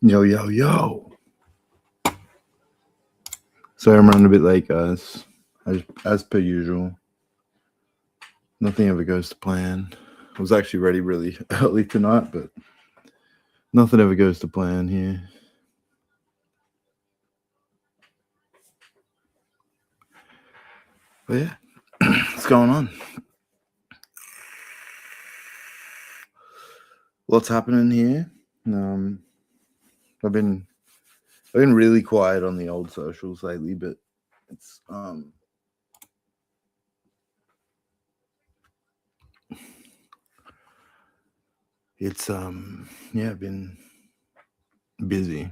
Yo, yo, yo. Sorry, I'm running a bit late, guys. As per usual. Nothing ever goes to plan. I was actually ready really early tonight, but nothing ever goes to plan here. But yeah, what's going on? What's happening here? I've been really quiet on the old socials lately, but it's yeah, been busy.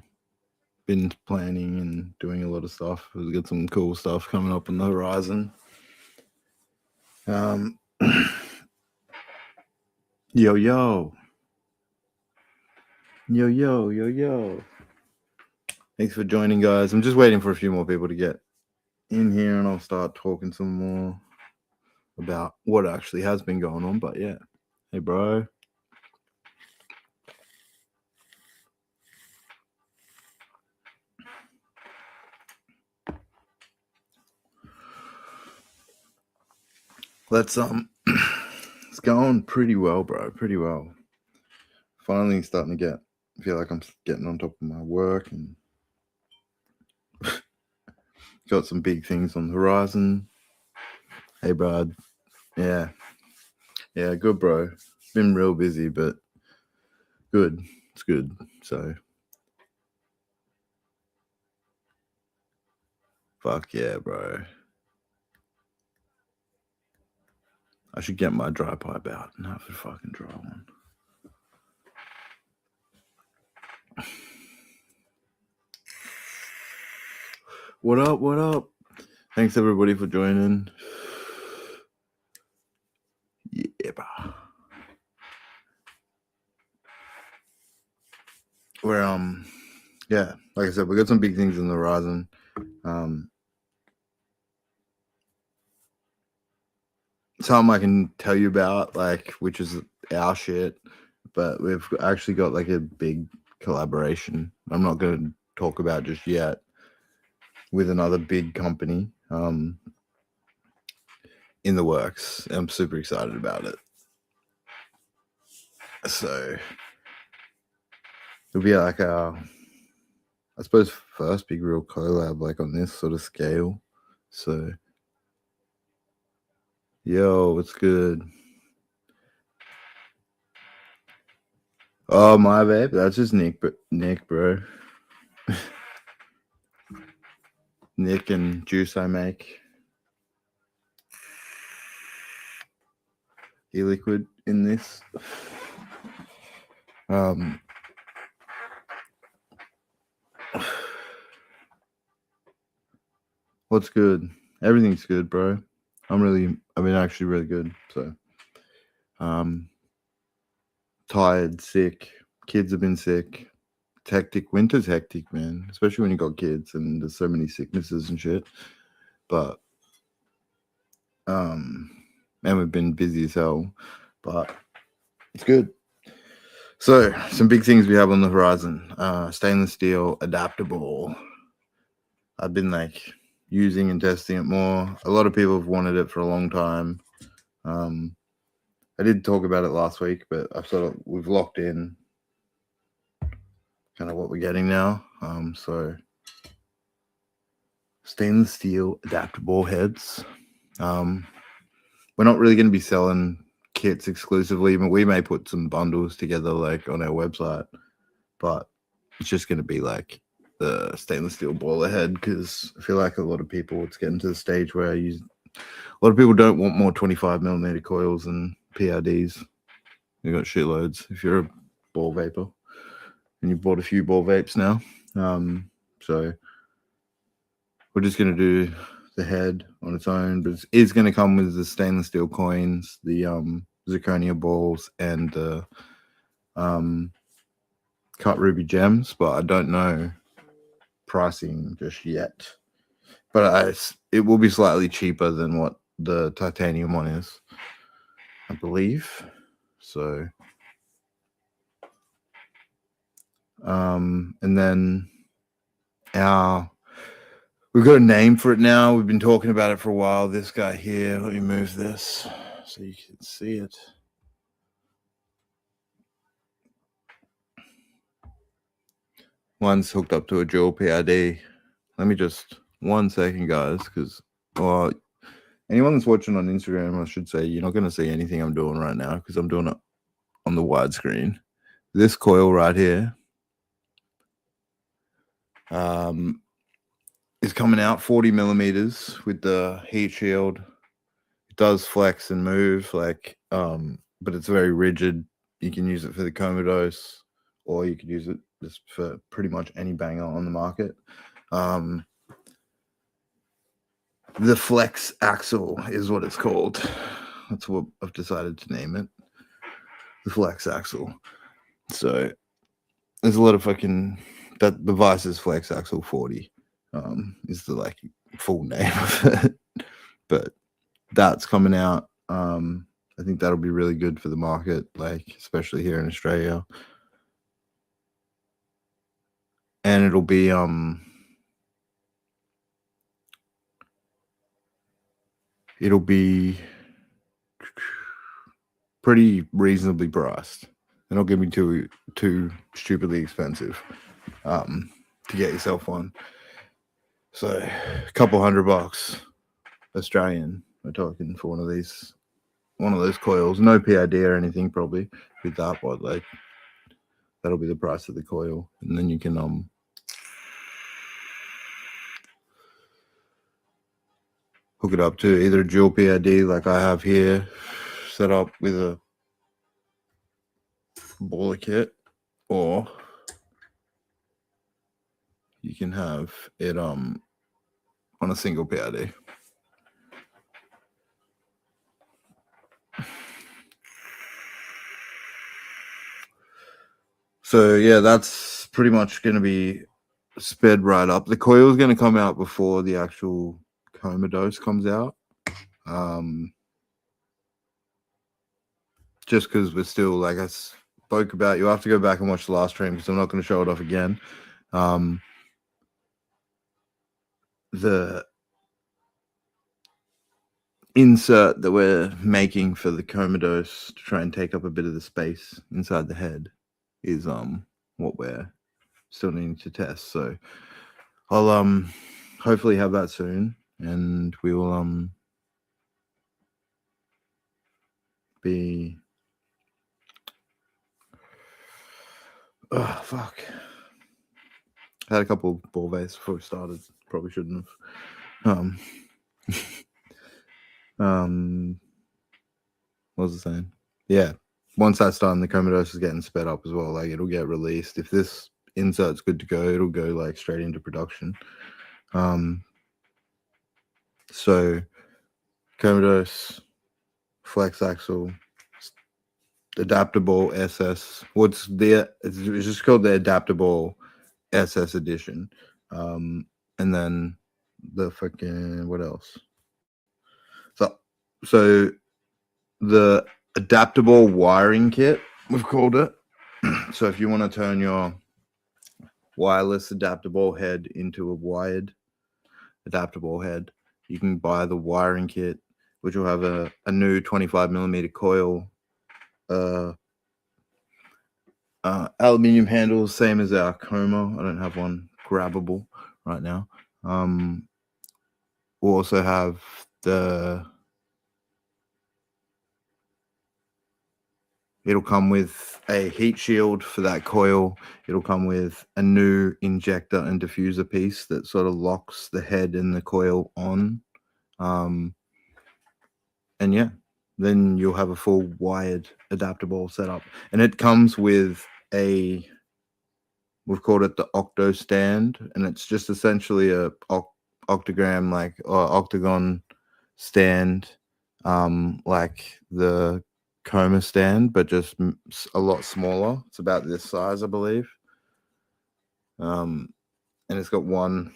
Been planning and doing a lot of stuff. We've got some cool stuff coming up on the horizon. Yo, yo. Yo, yo, yo, yo. Thanks for joining, guys. I'm just waiting for a few more people to get in here and I'll start talking some more about what actually has been going on. But yeah. Hey, bro. Let's it's going pretty well, bro. Pretty well. Finally starting to feel like I'm getting on top of my work and got some big things on the horizon. Hey, bud. Yeah. Yeah, good, bro. Been real busy, but good. It's good. So, fuck yeah, bro. I should get my dry pipe out and have a fucking dry one. What up? What up? Thanks everybody for joining. Yeah, bro. We're yeah, like I said, we got some big things in the horizon. Something I can tell you about, like, which is our shit, but we've actually got like a big collaboration. I'm not going to talk about just yet, with another big company in the works. I'm super excited about it. So it'll be like our, I suppose, first big real collab like on this sort of scale. So yo, what's good? Oh, my babe, that's just Nick, bro. Nick and juice I make. E-liquid in this. What's good? Everything's good, bro. I've been actually really good. So, tired, sick. Kids have been sick. It's hectic. Winter's hectic, man. Especially when you got kids and there's so many sicknesses and shit. But, and we've been busy as hell. But it's good. So, some big things we have on the horizon. Stainless steel, adaptable. I've been like using and testing it more. A lot of people have wanted it for a long time. I did talk about it last week, but we've locked in kind of what we're getting now. So stainless steel adaptable heads. We're not really going to be selling kits exclusively, but we may put some bundles together like on our website, but it's just going to be like the stainless steel boiler head, because I feel like a lot of people, it's getting to the stage where a lot of people don't want more 25mm coils and PRDs. You got shitloads if you're a ball vapor, and you bought a few ball vapes now. So we're just going to do the head on its own, but it is going to come with the stainless steel coins, the zirconia balls, and the cut ruby gems, but I don't know pricing just yet. But it will be slightly cheaper than what the titanium one is, I believe. So And then we've got a name for it now. We've been talking about it for a while. This guy here, let me move this so you can see it. One's hooked up to a dual PID. Let me just 1 second, guys, because anyone that's watching on Instagram, I should say, you're not going to see anything I'm doing right now because I'm doing it on the widescreen. This coil right here is coming out 40 millimeters with the heat shield. It does flex and move, but it's very rigid. You can use it for the Commodose, or you could use it just for pretty much any banger on the market. The flex axle is what it's called. That's what I've decided to name it. The flex axle. So there's a lot of that device is flex axle 40. Is the full name of it. But that's coming out. I think that'll be really good for the market, especially here in Australia. And it'll be pretty reasonably priced. They're not going to be too stupidly expensive to get yourself one. So a couple $100 Australian, we're talking for one of those coils. No PID or anything probably with that, but that'll be the price of the coil. And then you can hook it up to either a dual PID like I have here, set up with a baller kit, or you can have it on a single PID. So yeah, that's pretty much going to be sped right up. The coil is going to come out before the actual Commodose comes out. Just because we're still, like I spoke about, you'll have to go back and watch the last stream because I'm not going to show it off again. The insert that we're making for the Commodose to try and take up a bit of the space inside the head is what we're still needing to test. So I'll hopefully have that soon, and we will be fuck. I had a couple of ball baits before we started. Probably shouldn't have. What was I saying? Yeah. Once that's done, the Commodose is getting sped up as well. It'll get released. If this insert's good to go, it'll go straight into production. So Commodose, flex axle, adaptable SS. It's just called the adaptable SS edition. And then the fucking, what else? So the adaptable wiring kit, we've called it. So if you want to turn your wireless adaptable head into a wired adaptable head, you can buy the wiring kit, which will have a new 25 millimeter coil, aluminium handles, same as our Coma. I don't have one grabbable right now. We'll also have it'll come with a heat shield for that coil. It'll come with a new injector and diffuser piece that sort of locks the head and the coil on. And yeah, then you'll have a full wired adaptable setup. And it comes with we've called it the Octo stand, and it's just essentially a octagon stand, like the Coma stand, but just a lot smaller. It's about this size, I believe. And it's got one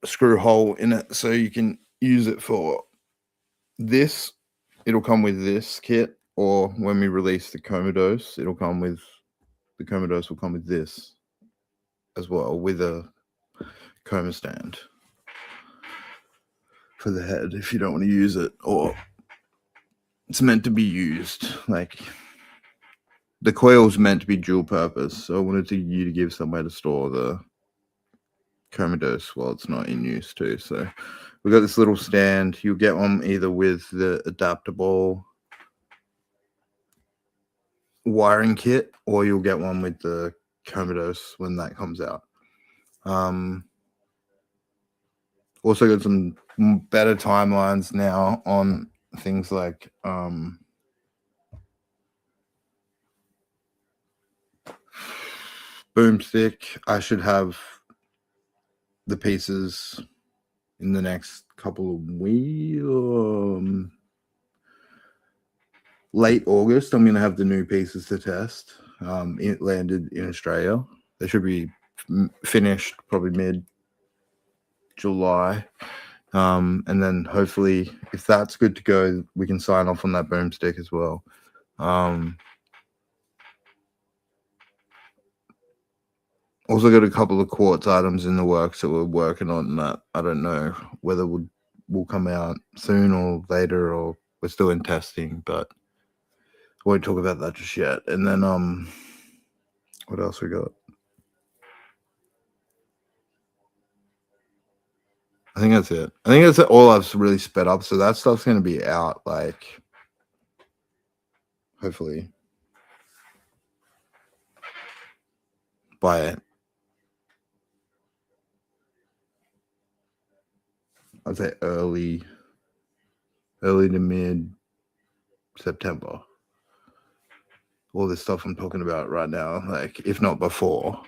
screw hole in it, so you can use it for this. It'll come with this kit, or when we release the Commodose, it'll come with the Commodores will come with this as well, with a coma stand for the head if you don't want to use it, or it's meant to be used. Like, the coil's meant to be dual purpose, so I wanted you to give somewhere to store the Commodores while it's not in use too. So we got this little stand. You'll get one either with the adaptable wiring kit, or you'll get one with the Commodores when that comes out. Also got some better timelines now on things like boomstick. I should have the pieces in the next couple of weeks. Late August, I'm going to have the new pieces to test. It landed in Australia. They should be finished probably mid-July. And then hopefully, if that's good to go, we can sign off on that boomstick as well. Also got a couple of quartz items in the works that we're working on that I don't know whether will come out soon or later, or we're still in testing, but I won't talk about that just yet. And then what else we got? I think that's it. I think that's all I've really sped up. So that stuff's going to be out, like, hopefully by, I'd say early to mid September. All this stuff I'm talking about right now, like, if not before,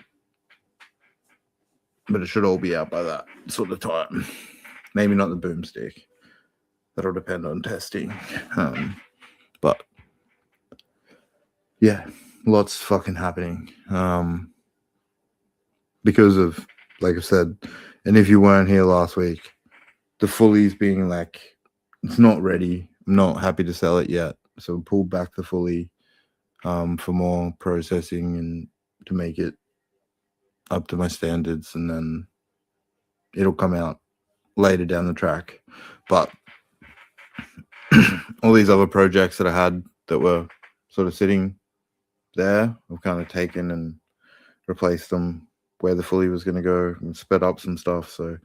but it should all be out by that sort of time. Maybe not the boomstick. That'll depend on testing. But yeah, lots fucking happening. Because of, like I said, and if you weren't here last week, the Fullies being like, it's not ready. I'm not happy to sell it yet. So pull back the Fully for more processing and to make it up to my standards, and then it'll come out later down the track. But all these other projects that I had that were sort of sitting there, I've kind of taken and replaced them where the Fully was going to go and sped up some stuff. So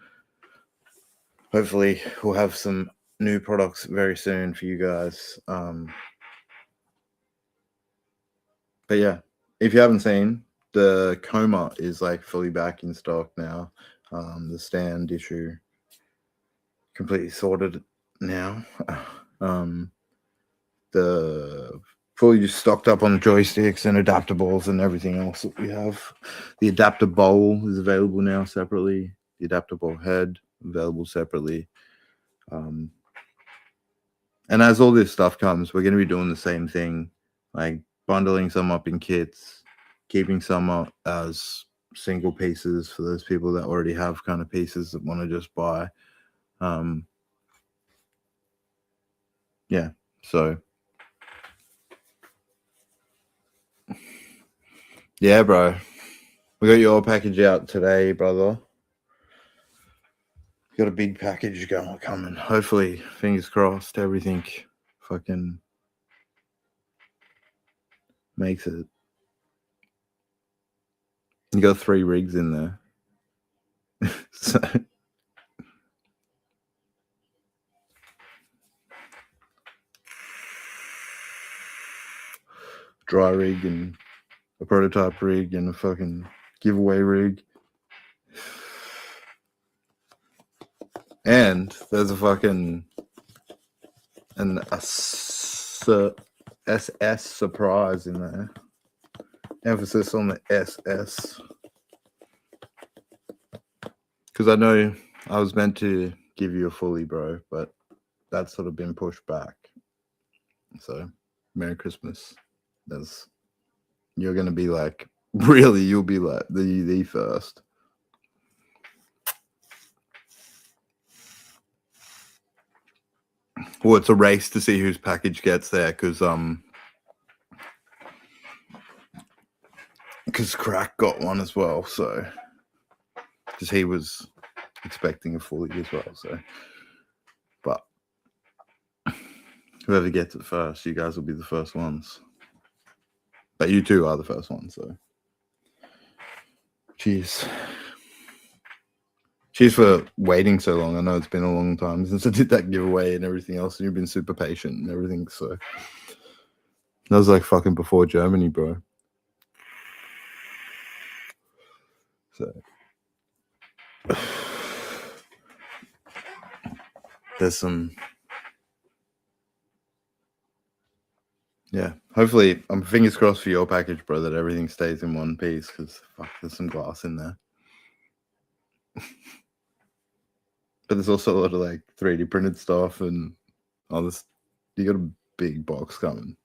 hopefully we'll have some new products very soon for you guys. But yeah, if you haven't seen, the Coma is like fully back in stock now. The stand issue completely sorted now. The fully just stocked up on the joysticks and adaptables and everything else that we have. The adapter bowl is available now separately. The adaptable head available separately. And as all this stuff comes, we're going to be doing the same thing, like bundling some up in kits, keeping some up as single pieces for those people that already have kind of pieces that want to just buy. Yeah, so yeah, bro, we got your package out today, brother. Got a big package coming. Hopefully, fingers crossed, everything fucking makes it. You got 3 rigs in there. So dry rig and a prototype rig and a fucking giveaway rig. And there's a fucking SS surprise in there. Emphasis on the SS. Because I know I was meant to give you a Fully, bro, but that's sort of been pushed back. So, Merry Christmas. You're going to be like, really, you'll be like the first. Well, it's a race to see whose package gets there, because because Crack got one as well, so because he was expecting a fully as well, so but whoever gets it first, you guys will be the first ones. But you two are the first ones, so cheers. Cheers for waiting so long. I know it's been a long time since I did that giveaway and everything else, and you've been super patient and everything, so that was like fucking before Germany, bro. So there's some, yeah, hopefully I'm fingers crossed for your package, bro, that everything stays in one piece, because fuck, there's some glass in there. But there's also a lot of like 3D printed stuff and all this. You got a big box coming.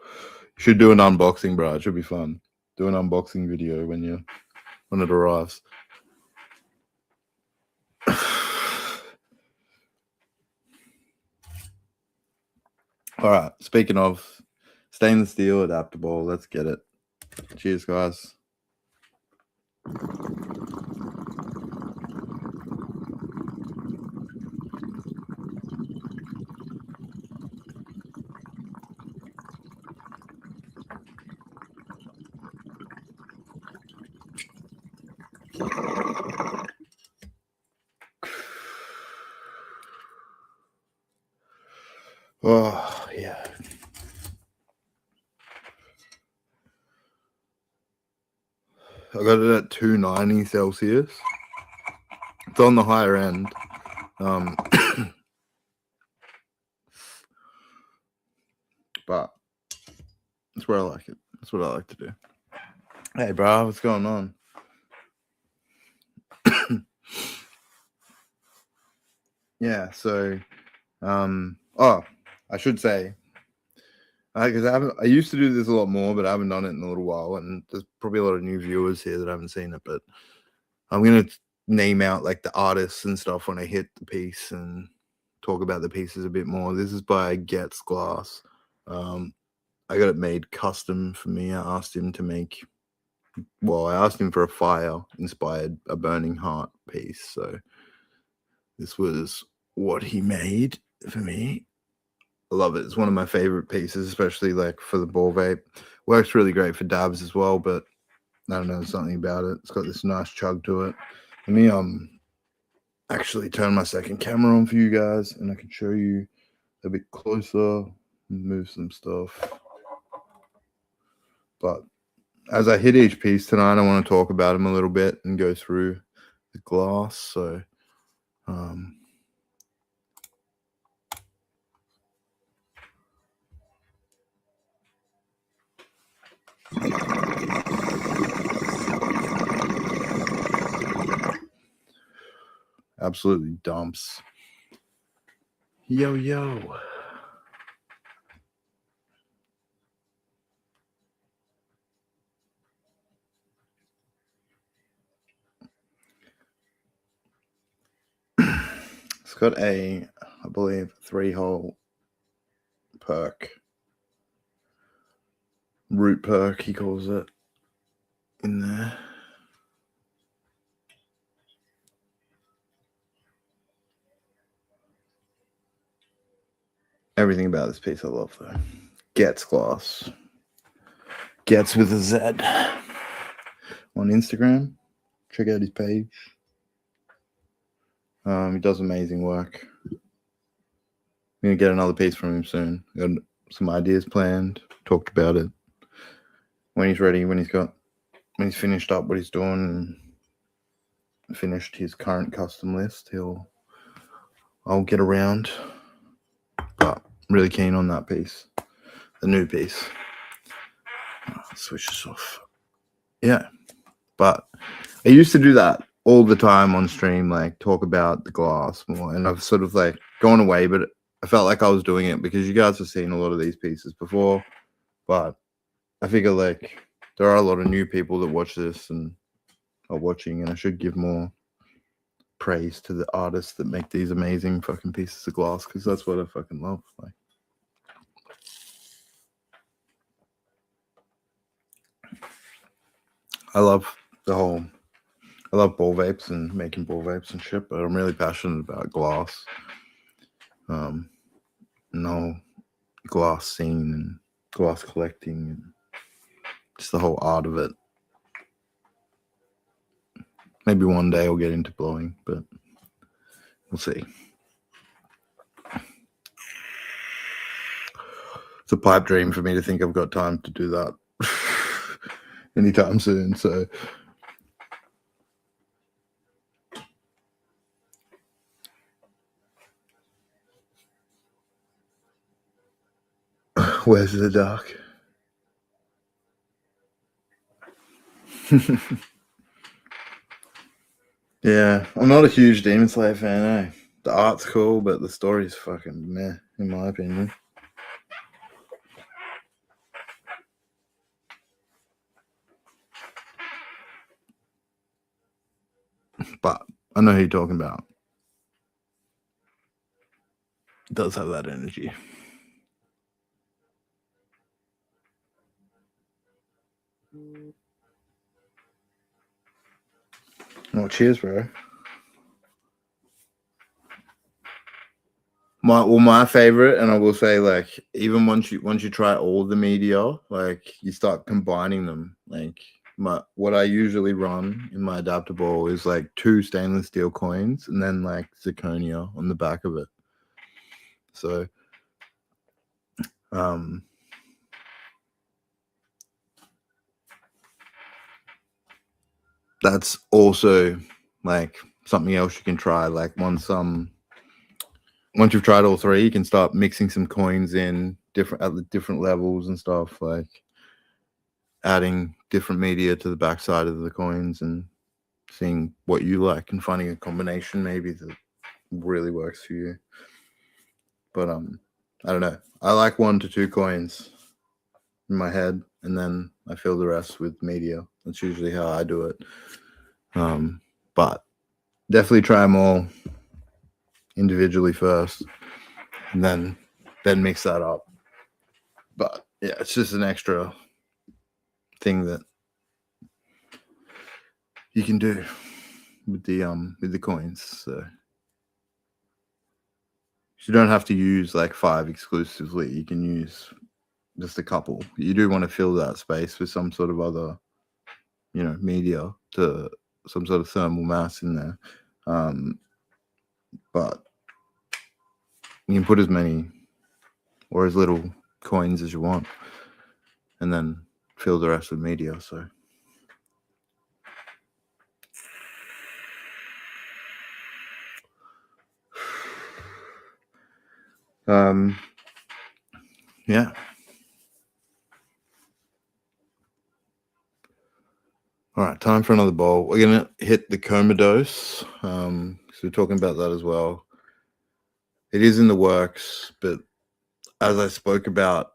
You should do an unboxing, bro. It should be fun. Do an unboxing video when it arrives. All right. Speaking of stainless steel adaptable, let's get it. Cheers, guys. Oh, yeah. I got it at 290 Celsius. It's on the higher end. But that's where I like it. That's what I like to do. Hey, bro, what's going on? Yeah, so, I should say, because I used to do this a lot more, but I haven't done it in a little while, and there's probably a lot of new viewers here that haven't seen it, but I'm going to name out like the artists and stuff when I hit the piece and talk about the pieces a bit more. This is by Getz Glass. I got it made custom for me. I asked him for a fire inspired a burning heart piece. So this was what he made for me. I love it. It's one of my favorite pieces, especially like for the ball vape. Works really great for dabs as well, but I don't know, something about it. It's got this nice chug to it. Let me actually turn my second camera on for you guys, and I can show you a bit closer, move some stuff. But as I hit each piece tonight, I want to talk about them a little bit and go through the glass. So, absolutely dumps. Yo, yo. It's got I believe, 3-hole perk. Root perk, he calls it, in there. Everything about this piece I love, though. Getz Glass. Getz with a Z. On Instagram. Check out his page. He does amazing work. I'm going to get another piece from him soon. Got some ideas planned. Talked about it. When he's ready, when he's finished up what he's doing and finished his current custom list, I'll get around. But I'm really keen on that piece. The new piece. Switch this off. Yeah. But I used to do that all the time on stream, like talk about the glass more, and I've sort of like gone away, but I felt like I was doing it because you guys have seen a lot of these pieces before, but I figure like there are a lot of new people that watch this and are watching, and I should give more praise to the artists that make these amazing fucking pieces of glass, because that's what I fucking love. Like, I love ball vapes and making ball vapes and shit, but I'm really passionate about glass. No glass scene and glass collecting and just the whole art of it. Maybe one day I'll get into blowing, but we'll see. It's a pipe dream for me to think I've got time to do that anytime soon. So where's the dark? Yeah, I'm not a huge Demon Slayer fan, eh? The art's cool, but the story's fucking meh, in my opinion. But I know who you're talking about. It does have that energy. Oh, cheers, bro. My favorite, and I will say, like, even once you try all the media, like, you start combining them. Like, what I usually run in my adaptable is like 2 stainless steel coins and then like zirconia on the back of it. So that's also like something else you can try. Like once you've tried all 3, you can start mixing some coins in at the different levels and stuff, like adding different media to the backside of the coins and seeing what you like and finding a combination maybe that really works for you. But I don't know. I like 1 to 2 coins in my head, and then I fill the rest with media. That's usually how I do it. But definitely try them all individually first, and then mix that up. But yeah, it's just an extra thing that you can do with the coins. So you don't have to use like 5 exclusively. You can use just a couple. You do want to fill that space with some sort of other, media, to some sort of thermal mass in there. But you can put as many or as little coins as you want, and then fill the rest with media. So yeah. All right, time for another bowl. We're gonna hit the Commodose. So we're talking about that as well. It is in the works, but as I spoke about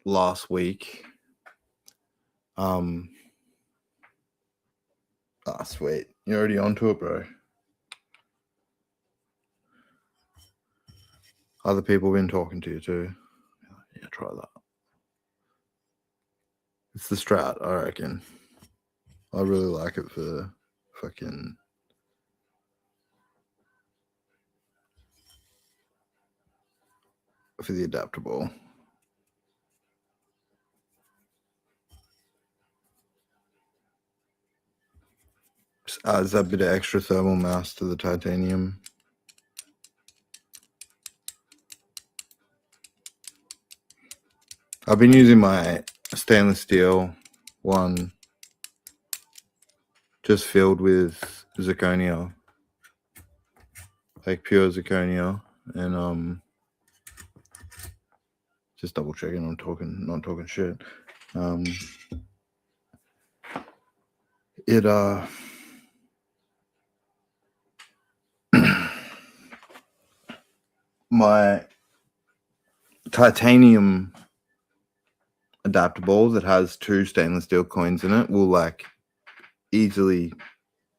last week, sweet, you're already onto it, bro. Other people been talking to you too. Yeah, try that. It's the Strat, I reckon. I really like it for fucking for the adaptable. Just adds that bit of extra thermal mass to the titanium. I've been using my stainless steel one just filled with zirconia, like pure zirconia, and just double checking I'm not talking shit. My titanium adaptable that has 2 stainless steel coins in it will like easily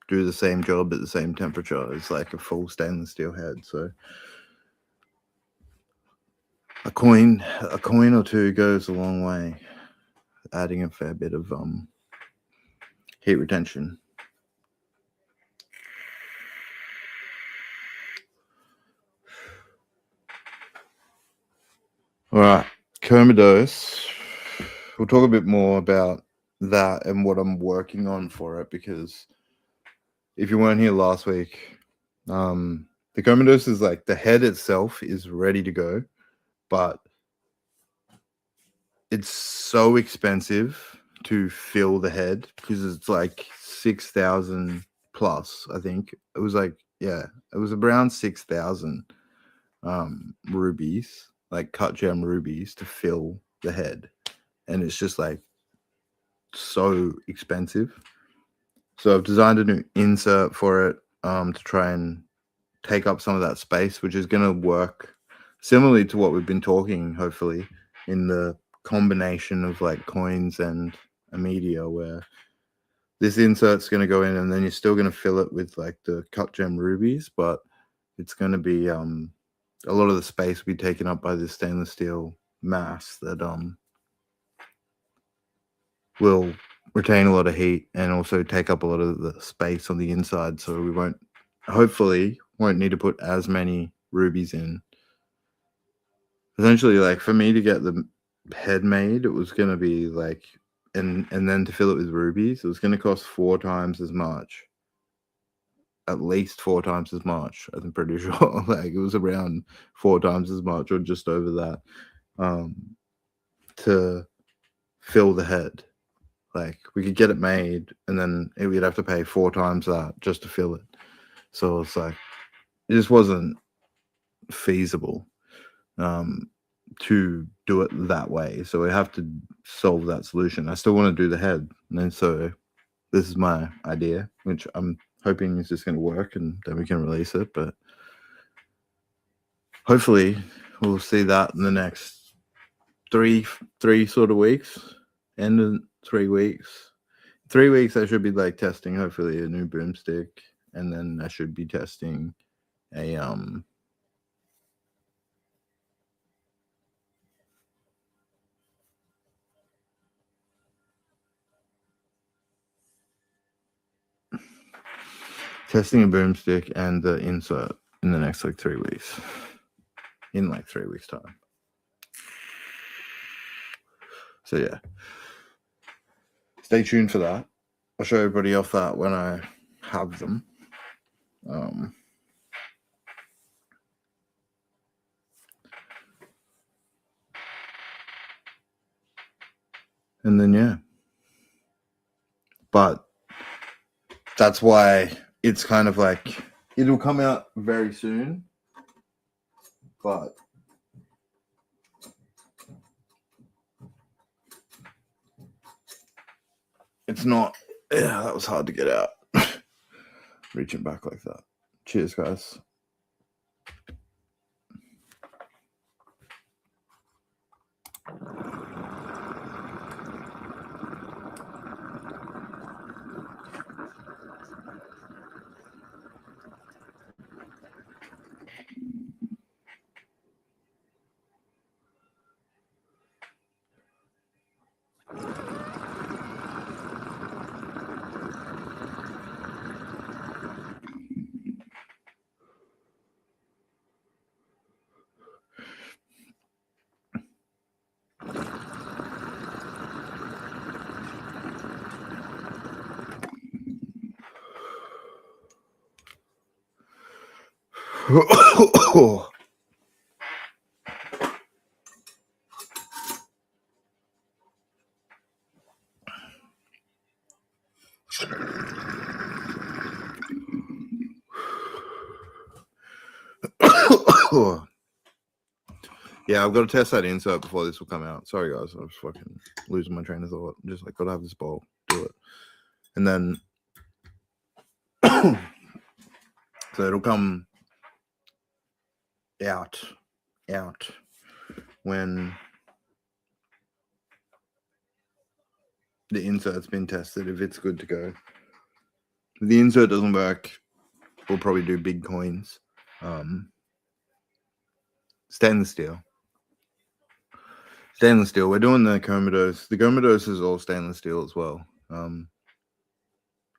do the same job at the same temperature as like a full stainless steel head. So a coin or 2 goes a long way, adding a fair bit of heat retention. All right, Commodose. We'll talk a bit more about that and what I'm working on for it, because if you weren't here last week, the Commodose is like the head itself is ready to go, but it's so expensive to fill the head because it's like 6,000 plus. I think it was like, yeah, it was around 6,000 rubies, like cut gem rubies, to fill the head, and it's just like so expensive. So I've designed a new insert for it to try and take up some of that space, which is going to work similarly to what we've been talking, hopefully, in the combination of like coins and a media, where this insert's going to go in and then you're still going to fill it with like the cut gem rubies, but it's going to be a lot of the space will be taken up by this stainless steel mass that will retain a lot of heat and also take up a lot of the space on the inside, so we hopefully won't need to put as many rubies in. Essentially, like for me to get the head made, it was going to be like, and then to fill it with rubies, it was going to cost 4 times as much, at least 4 times as much. I'm pretty sure like it was around 4 times as much or just over that, to fill the head. Like we could get it made and then we'd have to pay 4 times that just to fill it. So it's like, it just wasn't feasible to do it that way. So we have to solve that solution. I still want to do the head. And then so this is my idea, which I'm hoping is just going to work and then we can release it. But hopefully we'll see that in the next three sort of weeks. End of 3 weeks. 3 weeks I should be like testing hopefully a new boomstick, and then I should be testing a testing a boomstick and the insert in the next like 3 weeks. In like 3 weeks time. So yeah, stay tuned for that. I'll show everybody off that when I have them. And then yeah, but that's why it's kind of like it'll come out very soon, but it's not. Yeah, that was hard to get out. Reaching back like that. Cheers, guys. Yeah, I've got to test that insert before this will come out. Sorry, guys. I was fucking losing my train of thought. I'm just like, got to have this bowl. Do it. And then... so it'll come out when the insert's been tested, if it's good to go. If the insert doesn't work, we'll probably do big coins. Stainless steel. Stainless steel. We're doing the Commodose. The Commodose is all stainless steel as well.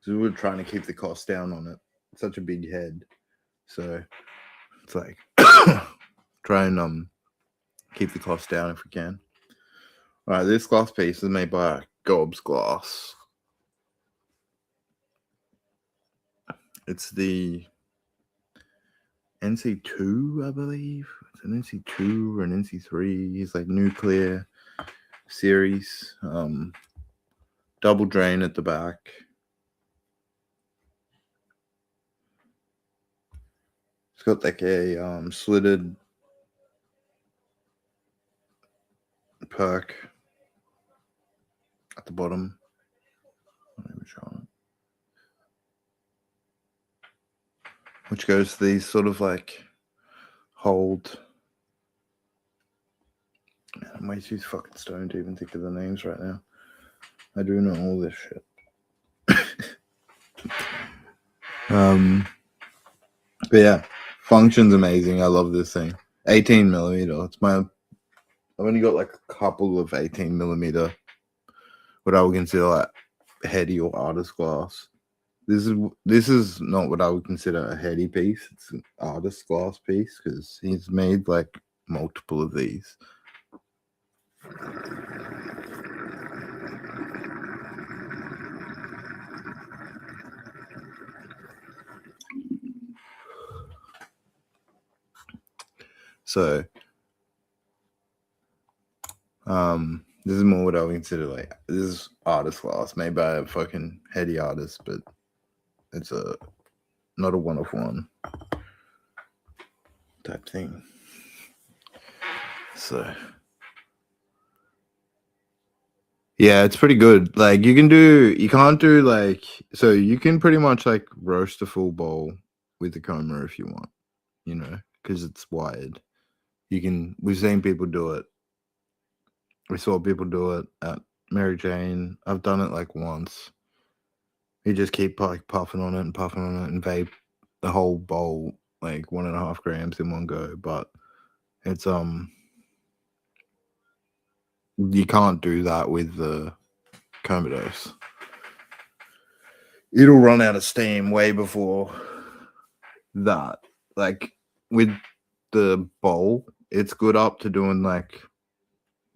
So we were trying to keep the cost down on it. It's such a big head, so it's like try and keep the cost down if we can. All right, this glass piece is made by Gob's Glass. It's the NC2, I believe. It's an NC2 or an NC3. It's like nuclear series. Double drain at the back. It's got like a slitted perk at the bottom. Which goes to these sort of like hold. Man, I'm way too fucking stoned to even think of the names right now. I do know all this shit. But yeah, function's amazing. I love this thing. 18 millimeter. I've only got like a couple of 18 millimeter, what I would consider like heady or artist glass. This is not what I would consider a heady piece. It's an artist glass piece because he's made like multiple of these. So, this is more what I would consider like, this is artist glass made by a fucking heady artist, but it's not a one-of-one type thing. So, yeah, it's pretty good. Like you can't do like, so you can pretty much like roast a full bowl with the coma if you want, you know, because it's wired. We've seen people do it. We saw people do it at Mary Jane. I've done it like once. You just keep like puffing on it and vape the whole bowl, like 1.5 grams in one go. But it's you can't do that with the Commodores. It'll run out of steam way before that. Like with the bowl, it's good up to doing like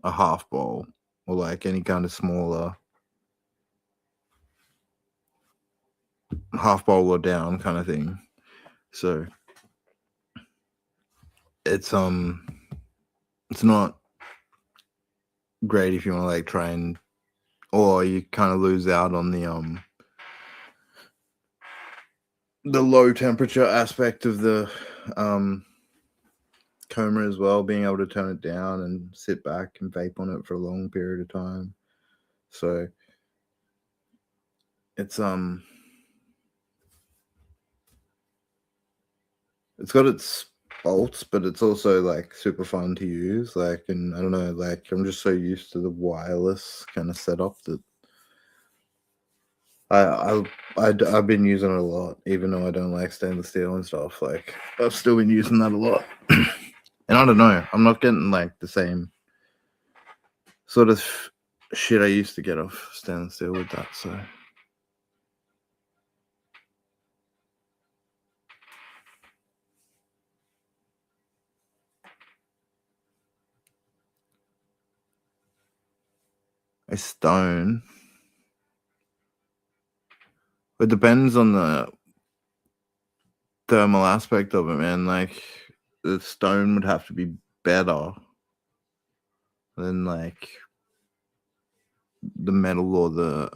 a half bowl or like any kind of smaller half bowl or down kind of thing. So it's not great if you want to like try and, or you kind of lose out on the low temperature aspect of the coma as well, being able to turn it down and sit back and vape on it for a long period of time. So it's it's got its faults, but it's also like super fun to use. Like, and I don't know, like I'm just so used to the wireless kind of setup that I've been using it a lot, even though I don't like stainless steel and stuff. Like I've still been using that a lot. And I don't know, I'm not getting like the same sort of shit I used to get off stainless steel with that. So a stone. It depends on the thermal aspect of it, man. Like the stone would have to be better than like the metal or the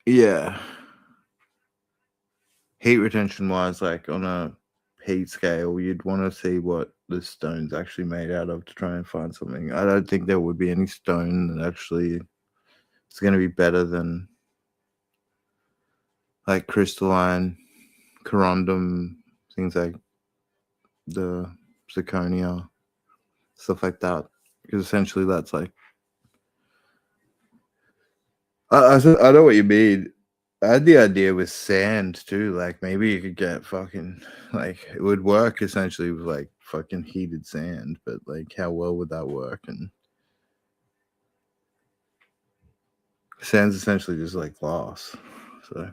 yeah, heat retention wise, like on a heat scale, you'd want to see what the stone's actually made out of to try and find something. I don't think there would be any stone that actually is going to be better than like crystalline corundum, things like the zirconia, stuff like that, because essentially that's like I know what you mean. I had the idea with sand too. Like maybe you could get fucking like it would work essentially with like fucking heated sand, but like how well would that work? And Sand's essentially just like glass. So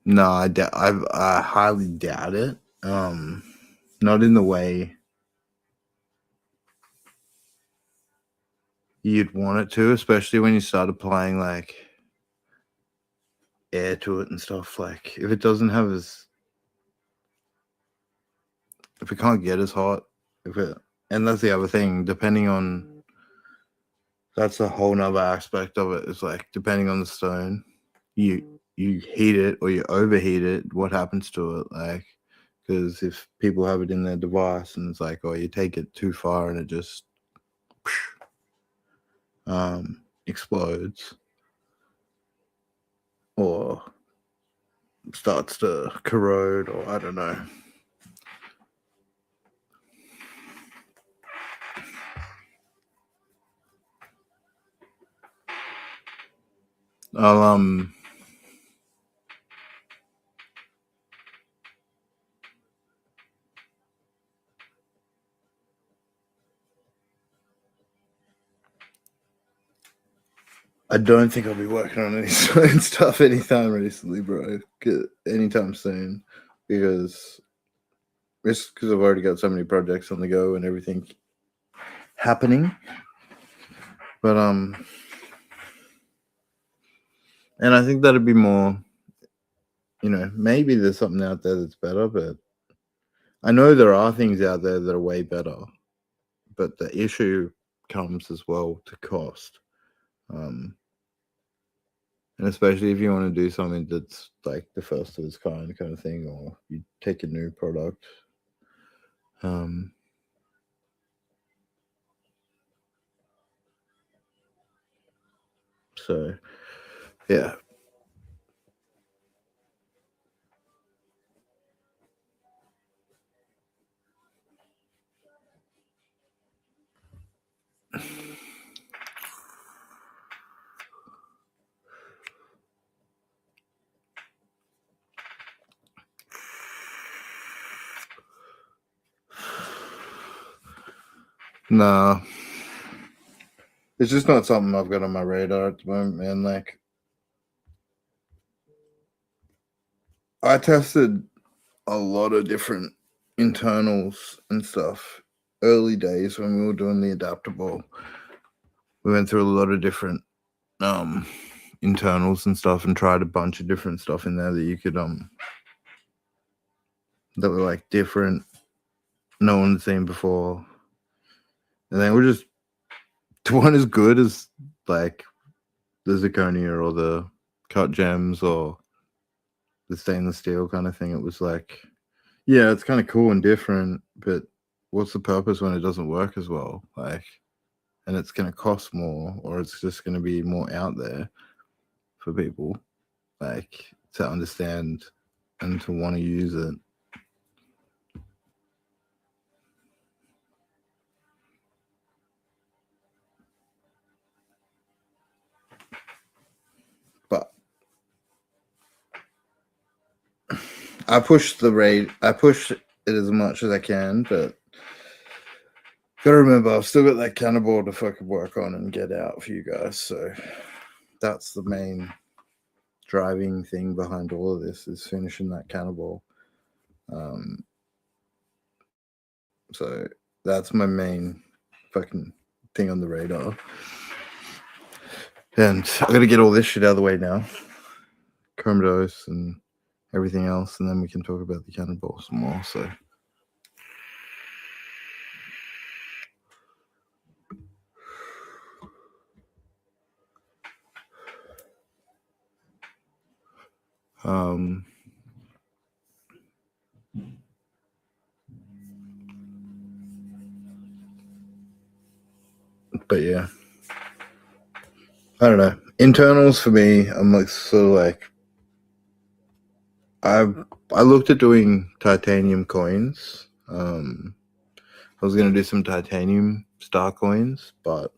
no, I highly doubt it. Not in the way you'd want it to, especially when you start applying like air to it and stuff. Like if it doesn't have if it can't get as hot, and that's the other thing, depending on, that's a whole nother aspect of it. It's like depending on the stone, you heat it or you overheat it, what happens to it? Like, because if people have it in their device and it's like, oh, you take it too far and it just explodes or starts to corrode, or I don't know. I'll I don't think I'll be working on any stone stuff anytime recently, bro. Anytime soon, because it's because I've already got so many projects on the go and everything happening. But and I think that'd be more, maybe there's something out there that's better, but I know there are things out there that are way better. But the issue comes as well to cost. And especially if you want to do something that's like the first of its kind of thing, or you take a new product. So yeah. No, it's just not something I've got on my radar at the moment, man. Like, I tested a lot of different internals and stuff early days when we were doing the adaptable. We went through a lot of different internals and stuff and tried a bunch of different stuff in there that you could that were like different, no one's seen before, and they were just weren't as good as like the zirconia or the cut gems or the stainless steel kind of thing. It was like, yeah, it's kind of cool and different, but what's the purpose when it doesn't work as well? Like, and it's going to cost more, or it's just going to be more out there for people, like, to understand and to want to use it. But I push it as much as I can, but gotta remember, I've still got that cannonball to fucking work on and get out for you guys. So that's the main driving thing behind all of this, is finishing that cannonball. So that's my main fucking thing on the radar. And I gotta get all this shit out of the way now. Comatose and everything else, and then we can talk about the cannonball some more. So but yeah, I don't know. Internals for me, I'm like sort of like, I looked at doing titanium coins. I was gonna do some titanium star coins, but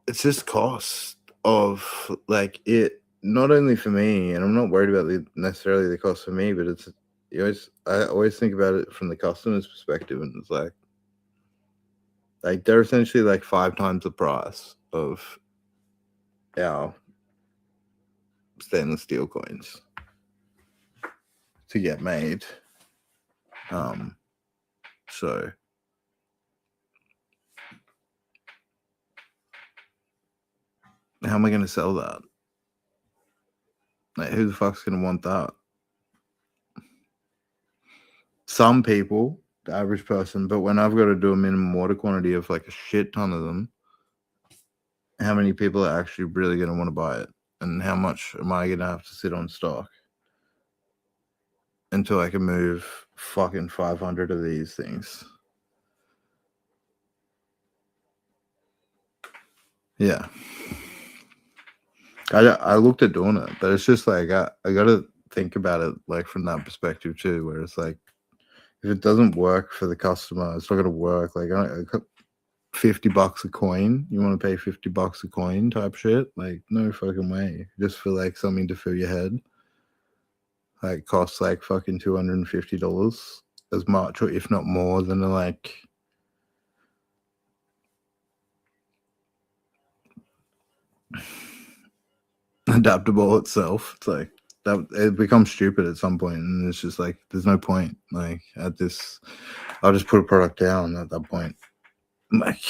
it's just cost of like it not only for me, and I'm not worried about necessarily the cost for me, but I always think about it from the customer's perspective, and it's like they're essentially like 5 times the price of our stainless steel coins to get made. So how am I going to sell that? Like, who the fuck's going to want that? Some people, the average person, but when I've got to do a minimum order quantity of like a shit ton of them, how many people are actually really going to want to buy it? And how much am I going to have to sit on stock until I can move fucking 500 of these things? Yeah. I looked at doing it, but it's just like I got to think about it like from that perspective too, where it's like if it doesn't work for the customer, it's not going to work. Like $50 a coin, you want to pay $50 a coin type shit? Like no fucking way. Just for like something to fill your head, like costs like fucking $250 as much, or if not more than like adaptable itself. It's like that it becomes stupid at some point, and it's just like there's no point. Like at this, I'll just put a product down at that point. Like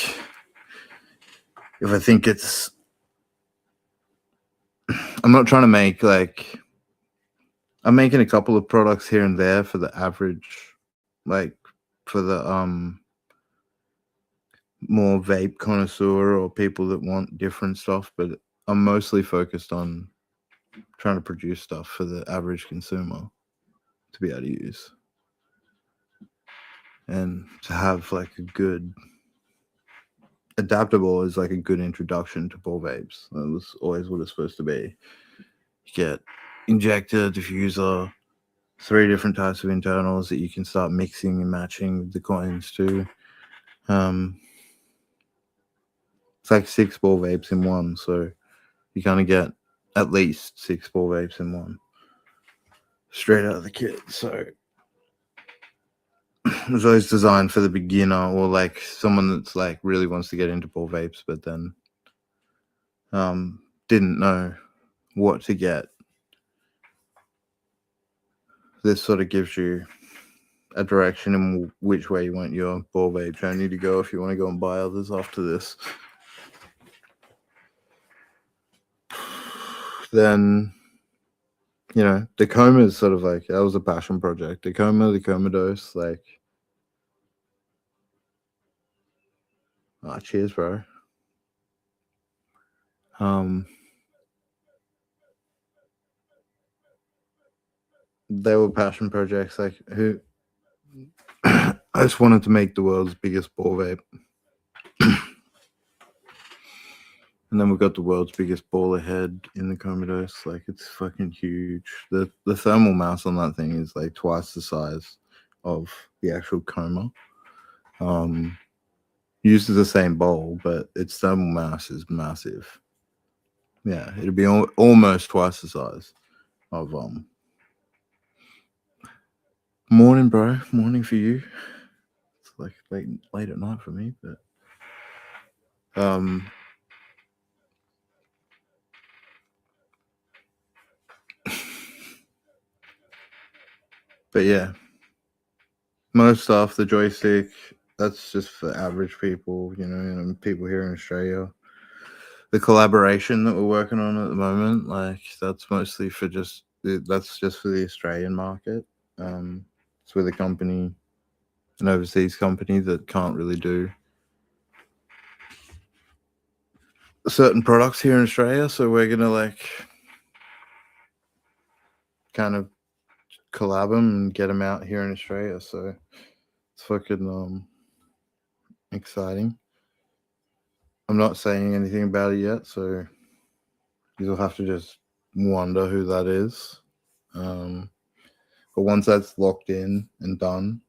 if I think it's, I'm not trying to make like, I'm making a couple of products here and there for the average, like for the more vape connoisseur or people that want different stuff, but I'm mostly focused on trying to produce stuff for the average consumer to be able to use and to have like a good adaptable is like a good introduction to ball vapes. That was always what it's supposed to be. You get injector, diffuser, 3 different types of internals that you can start mixing and matching with the coins too. It's like 6 ball vapes in one, so you kind of get at least 6 ball vapes in one straight out of the kit. So it was always designed for the beginner or like someone that's like really wants to get into ball vapes, but then didn't know what to get. This sort of gives you a direction in which way you want your ball vape journey to go if you want to go and buy others after this. Then, you know, the coma is sort of like, that was a passion project. The coma dose, like, cheers, bro. They were passion projects, like who I just wanted to make the world's biggest ball vape. And then we've got the world's biggest baller head in the Commodus. Like it's fucking huge. The thermal mass on that thing is like twice the size of the actual coma. Uses the same bowl, but its thermal mass is massive. Yeah, it'd be almost twice the size of Morning, bro. Morning for you. It's like late at night for me, but but yeah, most stuff, the joystick, that's just for average people, you know, and people here in Australia. The collaboration that we're working on at the moment, like that's mostly for that's just for the Australian market. It's with a company, an overseas company that can't really do certain products here in Australia, so we're gonna like kind of collab them and get them out here in Australia. So it's fucking exciting. I'm not saying anything about it yet, so you'll have to just wonder who that is. But once that's locked in and done,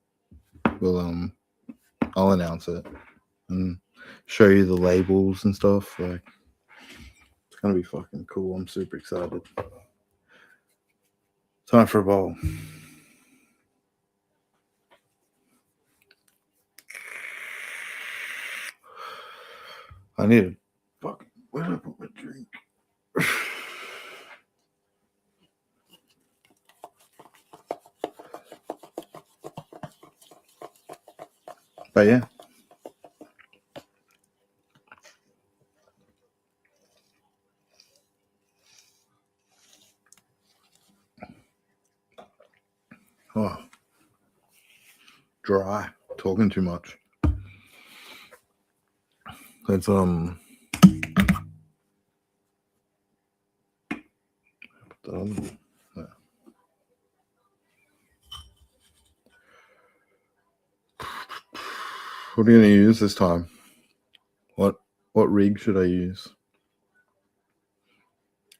I'll announce it and show you the labels and stuff. Like gonna be fucking cool. I'm super excited. Time for a bowl. I need to fucking. Where did I put my drink? But yeah. Oh, dry. Talking too much. Let's put that on. Yeah. What are you gonna use this time? What rig should I use?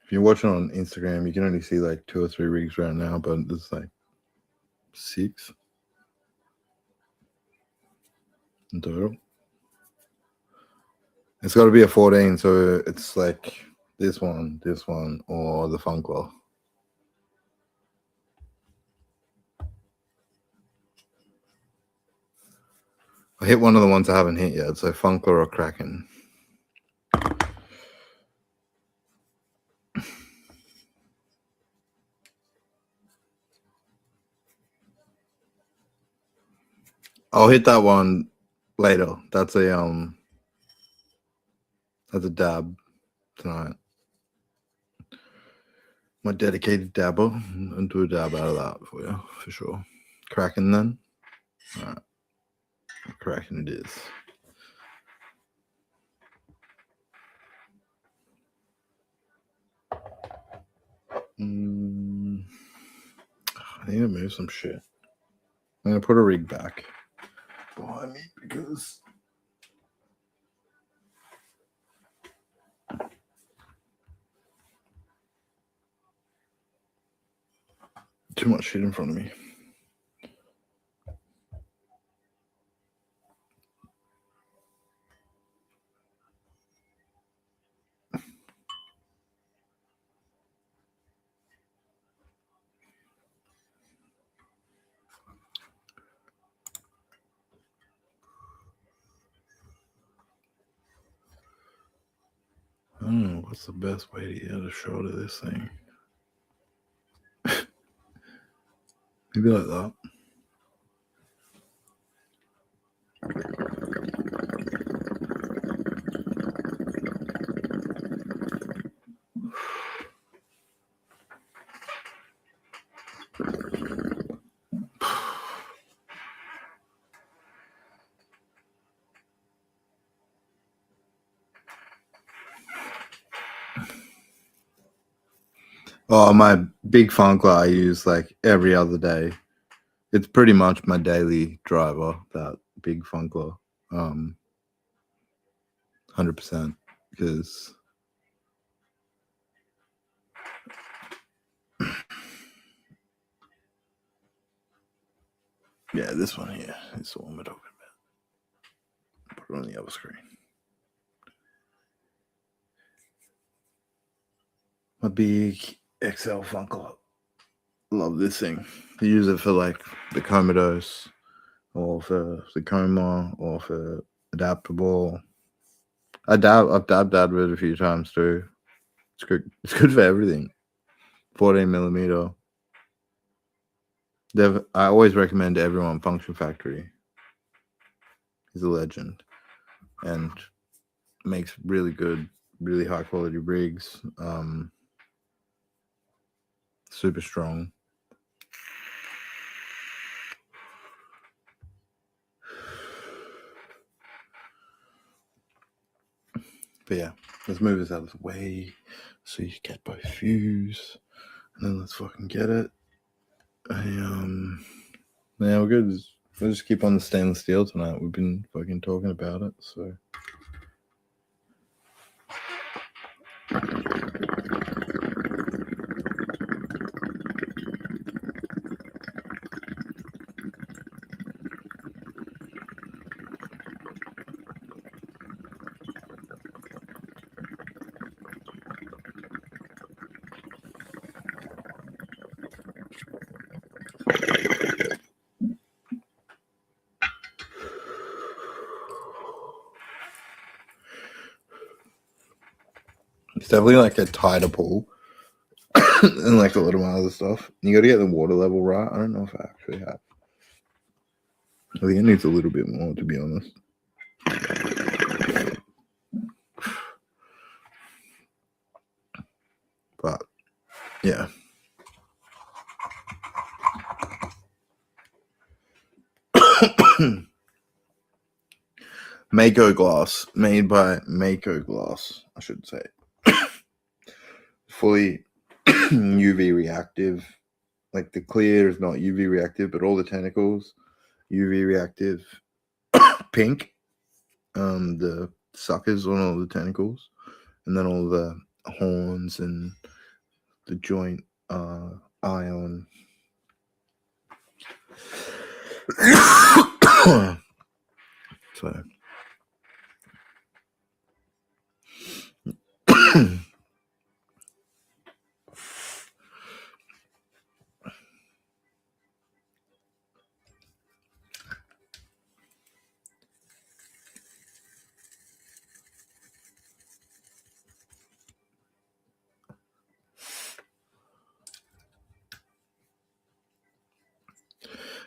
If you're watching on Instagram, you can only see like 2 or 3 rigs right now, but there's like 6 in total. It's got to be a 14, so it's like this one, or the Funkler. I hit one of the ones I haven't hit yet, so Funkler or Kraken. I'll hit that one later. That's a dab tonight. My dedicated dabber, and do a dab out of that for you, for sure. Kraken then. All right. Kraken it is. I need to move some shit. I'm gonna put a rig back behind me because too much shit in front of me. I don't know what's the best way to get a shot of this thing. Maybe like that. Oh, my big Funkler I use like every other day. It's pretty much my daily driver, that big Funkler. 100%. Because yeah, this one here is the one we're talking about. Put it on the other screen. My big XL Funkler. Love this thing. I use it for like the Commodores, or for the Coma, or for adaptable. I've dabbed out of it a few times too. It's good. It's good for everything. 14mm. I always recommend to everyone Function Factory. He's a legend and makes really good, really high quality rigs. Super strong. But yeah, let's move this out of the way so you get both views, and then let's fucking get it. Yeah, we're good. We'll just keep on the stainless steel tonight. We've been fucking talking about it, so. It's definitely like a tighter pool and like a lot of my other stuff. You got to get the water level right. I don't know if I actually have. I think it needs a little bit more, to be honest. But yeah. Mako glass, made by Mako Glass, I should say. Fully UV reactive. Like the clear is not UV reactive, but all the tentacles UV reactive. Pink, the suckers on all the tentacles, and then all the horns and the joint ion. So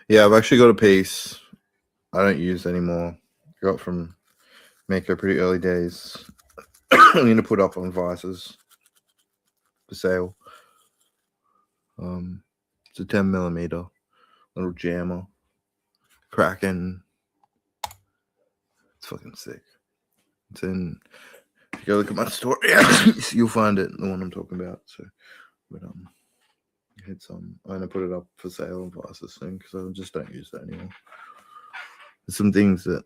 yeah, I've actually got a piece I don't use anymore. I got from Mako pretty early days. I'm going to put up on Vices for sale. It's a 10mm little jammer. Kraken. It's fucking sick. It's in. If you go look at my store, you'll find it. The one I'm talking about. So, but it's I'm gonna put it up for sale on Vices soon because I just don't use that anymore. There's some things that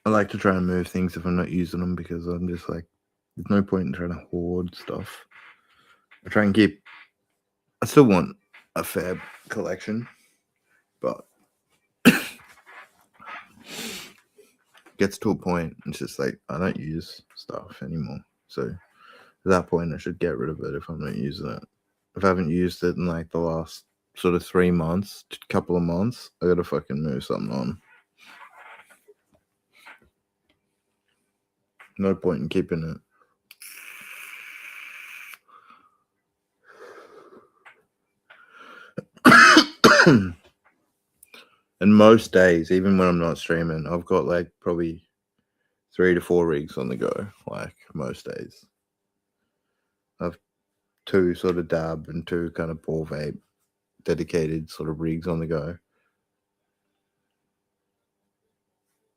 I like to try and move things if I'm not using them because I'm just like, there's no point in trying to hoard stuff. I try and keep. I still want a fair collection, but gets to a point. It's just like I don't use stuff anymore. So at that point, I should get rid of it if I'm not using it. If I haven't used it in like the last sort of 3 months, couple of months, I gotta fucking move something on. No point in keeping it. And most days, even when I'm not streaming, I've got like probably 3 to 4 rigs on the go. Like most days, I've 2 sort of dab and 2 kind of ball vape dedicated sort of rigs on the go.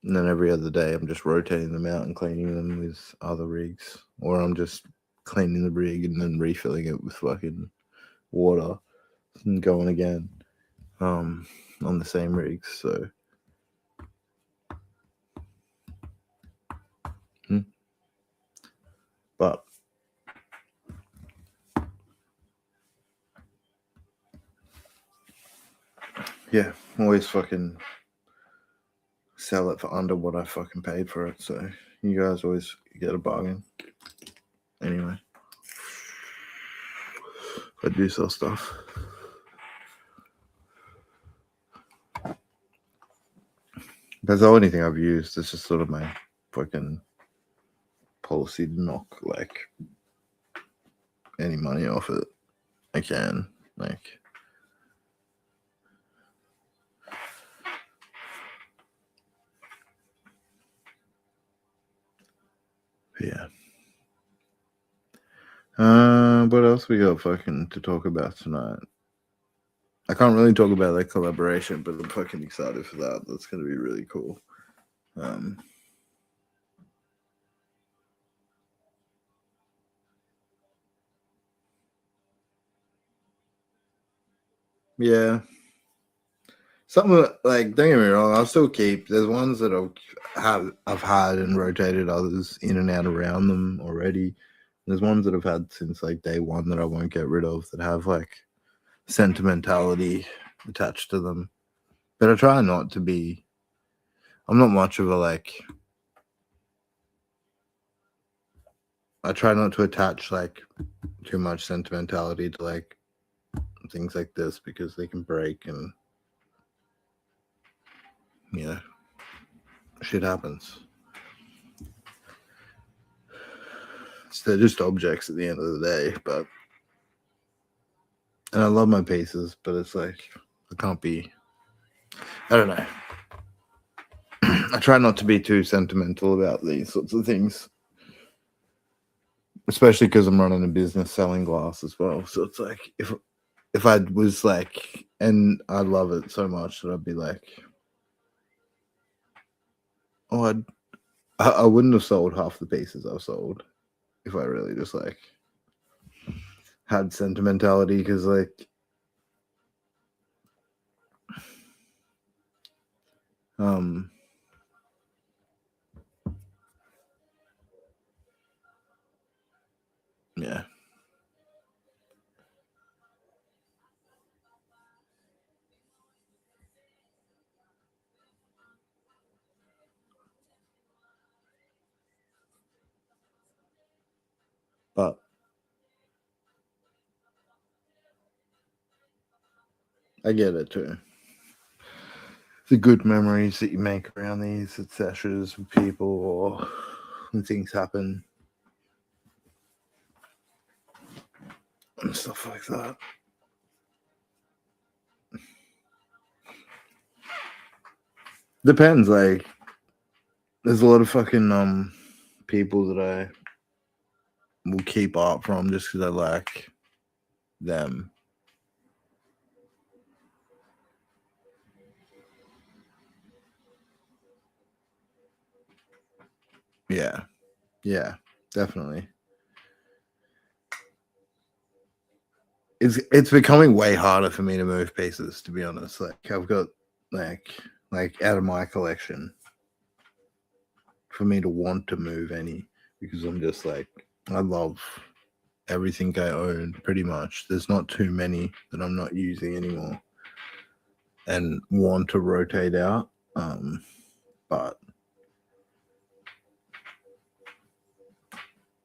And then every other day, I'm just rotating them out and cleaning them with other rigs, or I'm just cleaning the rig and then refilling it with fucking water and going again on the same rigs. So but yeah, always fucking sell it for under what I fucking paid for it. So you guys always get a bargain. Anyway, I do sell stuff. That's the only thing I've used. It's just sort of my fucking policy to knock like any money off it I can. Like, yeah. What else we got fucking to talk about tonight? I can't really talk about that collaboration, but I'm fucking excited for that. That's gonna be really cool. Yeah. Something like, don't get me wrong, I'll still keep. There's ones that I've had and rotated others in and out around them already. There's ones that I've had since like day one that I won't get rid of that have like sentimentality attached to them. But I try not to be. I'm not much of a like. I try not to attach like too much sentimentality to like things like this because they can break and shit happens. they're just objects at the end of the day. But and I love my pieces, but it's like I can't be. I don't know. I try not to be too sentimental about these sorts of things, especially because I'm running a business selling glass as well. So it's like if I was like, and I love it so much that I'd be like, oh, I wouldn't have sold half the pieces I've sold if I really just like had sentimentality, because like yeah. But I get it too. The good memories that you make around these at sessions with people or when things happen and stuff like that. Depends. Like, there's a lot of fucking people that I will keep art from just because I like them. Yeah, definitely. It's becoming way harder for me to move pieces, to be honest. Like I've got like out of my collection for me to want to move any, because I'm just like, I love everything I own pretty much. There's not too many that I'm not using anymore and want to rotate out. But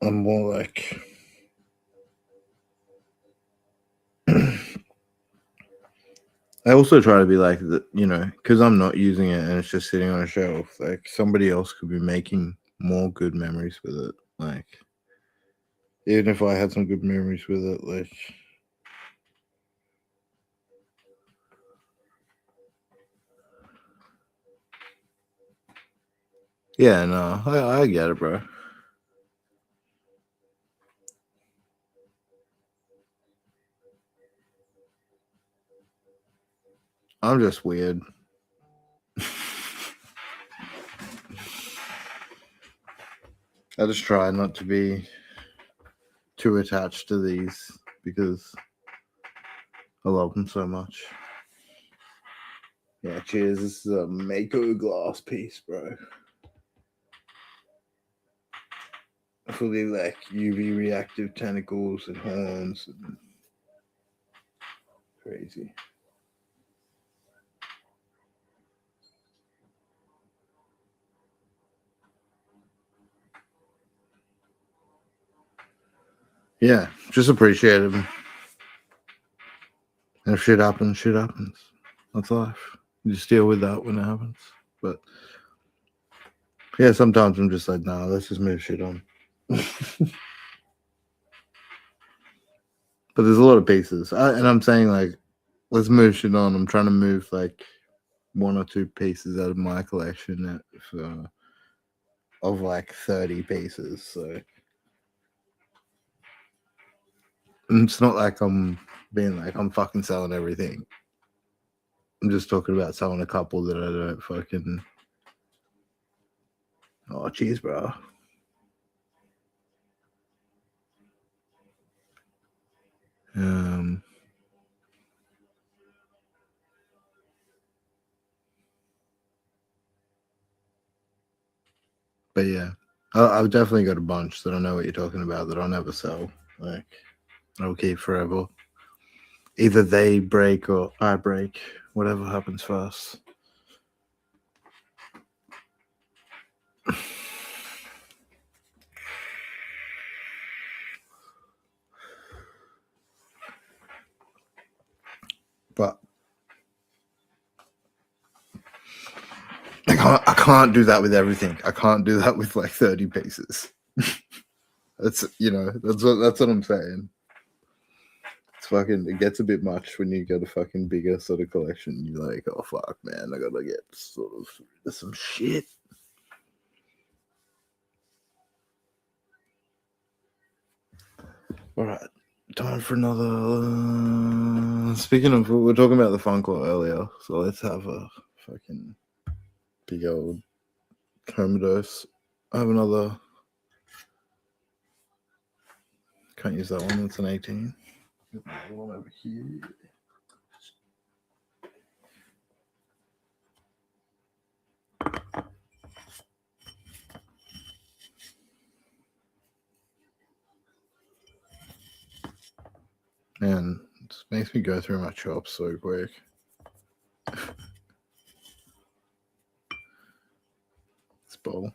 I'm more like I also try to be like that, because I'm not using it and it's just sitting on a shelf. Like somebody else could be making more good memories with it. Like even if I had some good memories with it, like yeah, no, I get it, bro. I'm just weird. I just try not to be too attached to these because I love them so much. Yeah, cheers. This is a Mako glass piece, bro. Fully like UV reactive tentacles and horns and crazy. Yeah, just appreciate him. And if shit happens, shit happens. That's life. You just deal with that when it happens. But yeah, sometimes I'm just like, nah, let's just move shit on. But there's a lot of pieces. And I'm saying, like, let's move shit on. I'm trying to move, like, one or two pieces out of my collection of, like, 30 pieces. So and it's not like I'm being like, I'm fucking selling everything. I'm just talking about selling a couple that I don't fucking. Oh, cheers, bro. But yeah, I've definitely got a bunch that I know what you're talking about that I'll never sell. Like, I'll keep forever. Either they break or I break, whatever happens first. But I can't do that with everything. I can't do that with like 30 pieces. That's that's what I'm saying. It's fucking. It gets a bit much when you get a fucking bigger sort of collection. You're like, oh fuck, man, I gotta get sort of some shit. All right, time for another. Speaking of, we were talking about the Funko earlier, so let's have a fucking big old Commodus. I have another. Can't use that one. That's an 18. Another one over here. Man, it makes me go through my chops so quick. This bowl.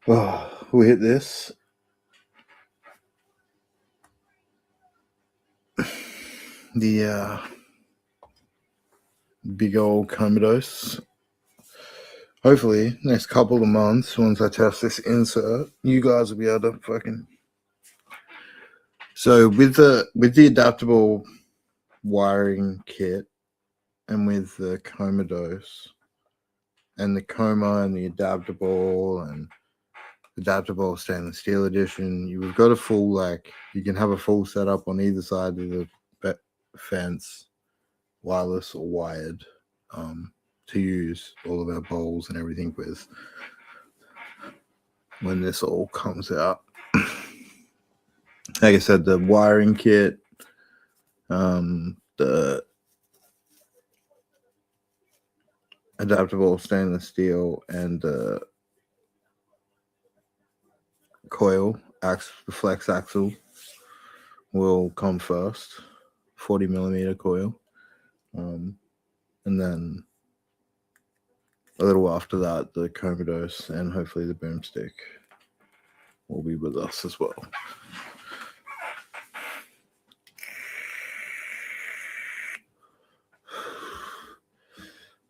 Oh, we hit this. The big old Commodus. Hopefully, next couple of months, once I test this insert, you guys will be able to fucking. So with the adaptable wiring kit, and with the Commodus, and the Coma and the adaptable stainless steel edition, you've got a full you can have a full setup on either side of the fence, wireless or wired, to use all of our bowls and everything with when this all comes out. Like I said, the wiring kit, the adaptable stainless steel, and the coil, the flex axle will come first, 40 millimeter coil, and then a little after that, the Commodus and hopefully the boomstick will be with us as well.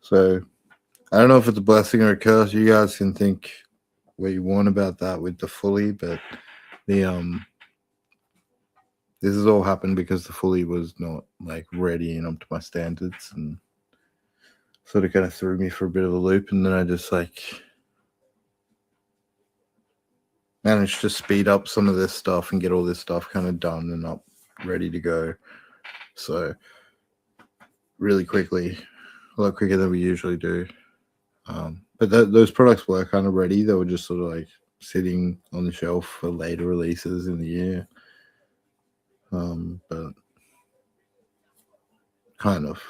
So I don't know if it's a blessing or a curse. You guys can think what you want about that with the Fully, but the this has all happened because the Fully was not ready and up to my standards, and sort of kind of threw me for a bit of a loop. And then I just managed to speed up some of this stuff and get all this stuff kind of done and up, ready to go. So really quickly, a lot quicker than we usually do. But those products were kind of ready. They were just sort of sitting on the shelf for later releases in the year. But kind of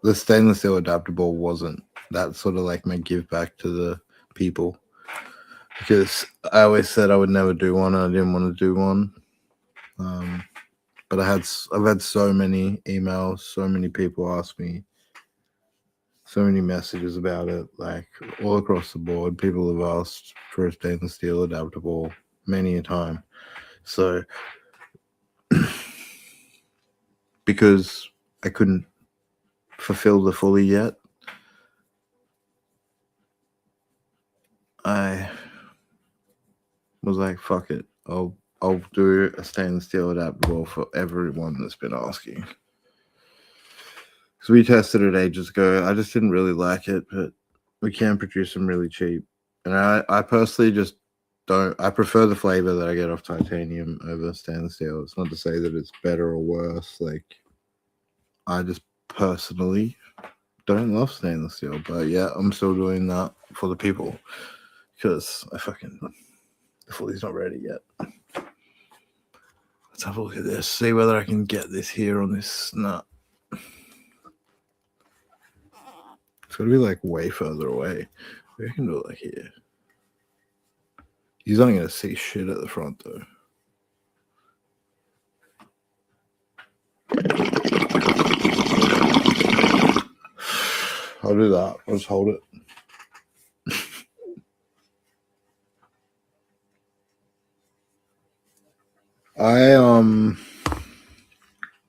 the stainless steel adaptable wasn't that sort of my give back to the people, because I always said I would never do one and I didn't want to do one. But I've had so many emails, so many people ask me, so many messages about it, all across the board. People have asked for a stainless steel adaptable many a time. So because I couldn't fulfill the Fully yet, I was like, fuck it. I'll do a stainless steel adaptable for everyone that's been asking. Because we tested it ages ago. I just didn't really like it, but we can produce them really cheap. And I personally just don't. I prefer the flavor that I get off titanium over stainless steel. It's not to say that it's better or worse. I just personally don't love stainless steel. But yeah, I'm still doing that for the people, because the Fully's not ready yet. Let's have a look at this. See whether I can get this here on this nut. It's got to be way further away. We can do it here. He's only going to see shit at the front, though. I'll do that. I'll just hold it.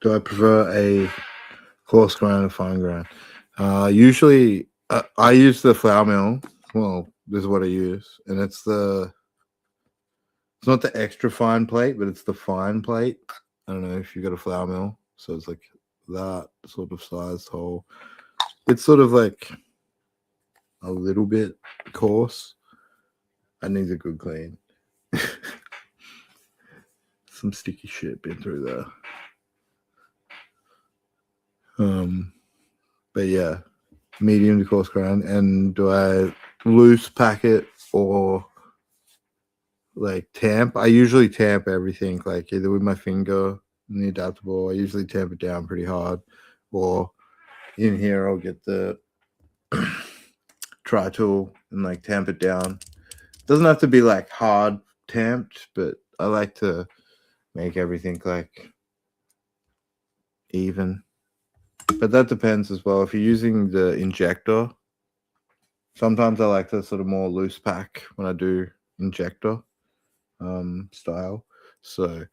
Do I prefer a coarse grind or fine grind? Usually, I use the flour mill. Well, this is what I use, and it's not the extra fine plate, but it's the fine plate. I don't know if you got a flour mill, so it's like that sort of size hole. It's sort of like a little bit coarse. I need a good clean. Some sticky shit been through there. But yeah, medium to coarse grind. And do I loose pack it or like tamp? I usually tamp everything, like either with my finger in the adaptable. I usually tamp it down pretty hard, or in here I'll get the tri tool and like tamp it down. It doesn't have to be like hard tamped, but I like to make everything like even. But that depends as well. If you're using the injector, sometimes I like to sort of more loose pack when I do injector style. So,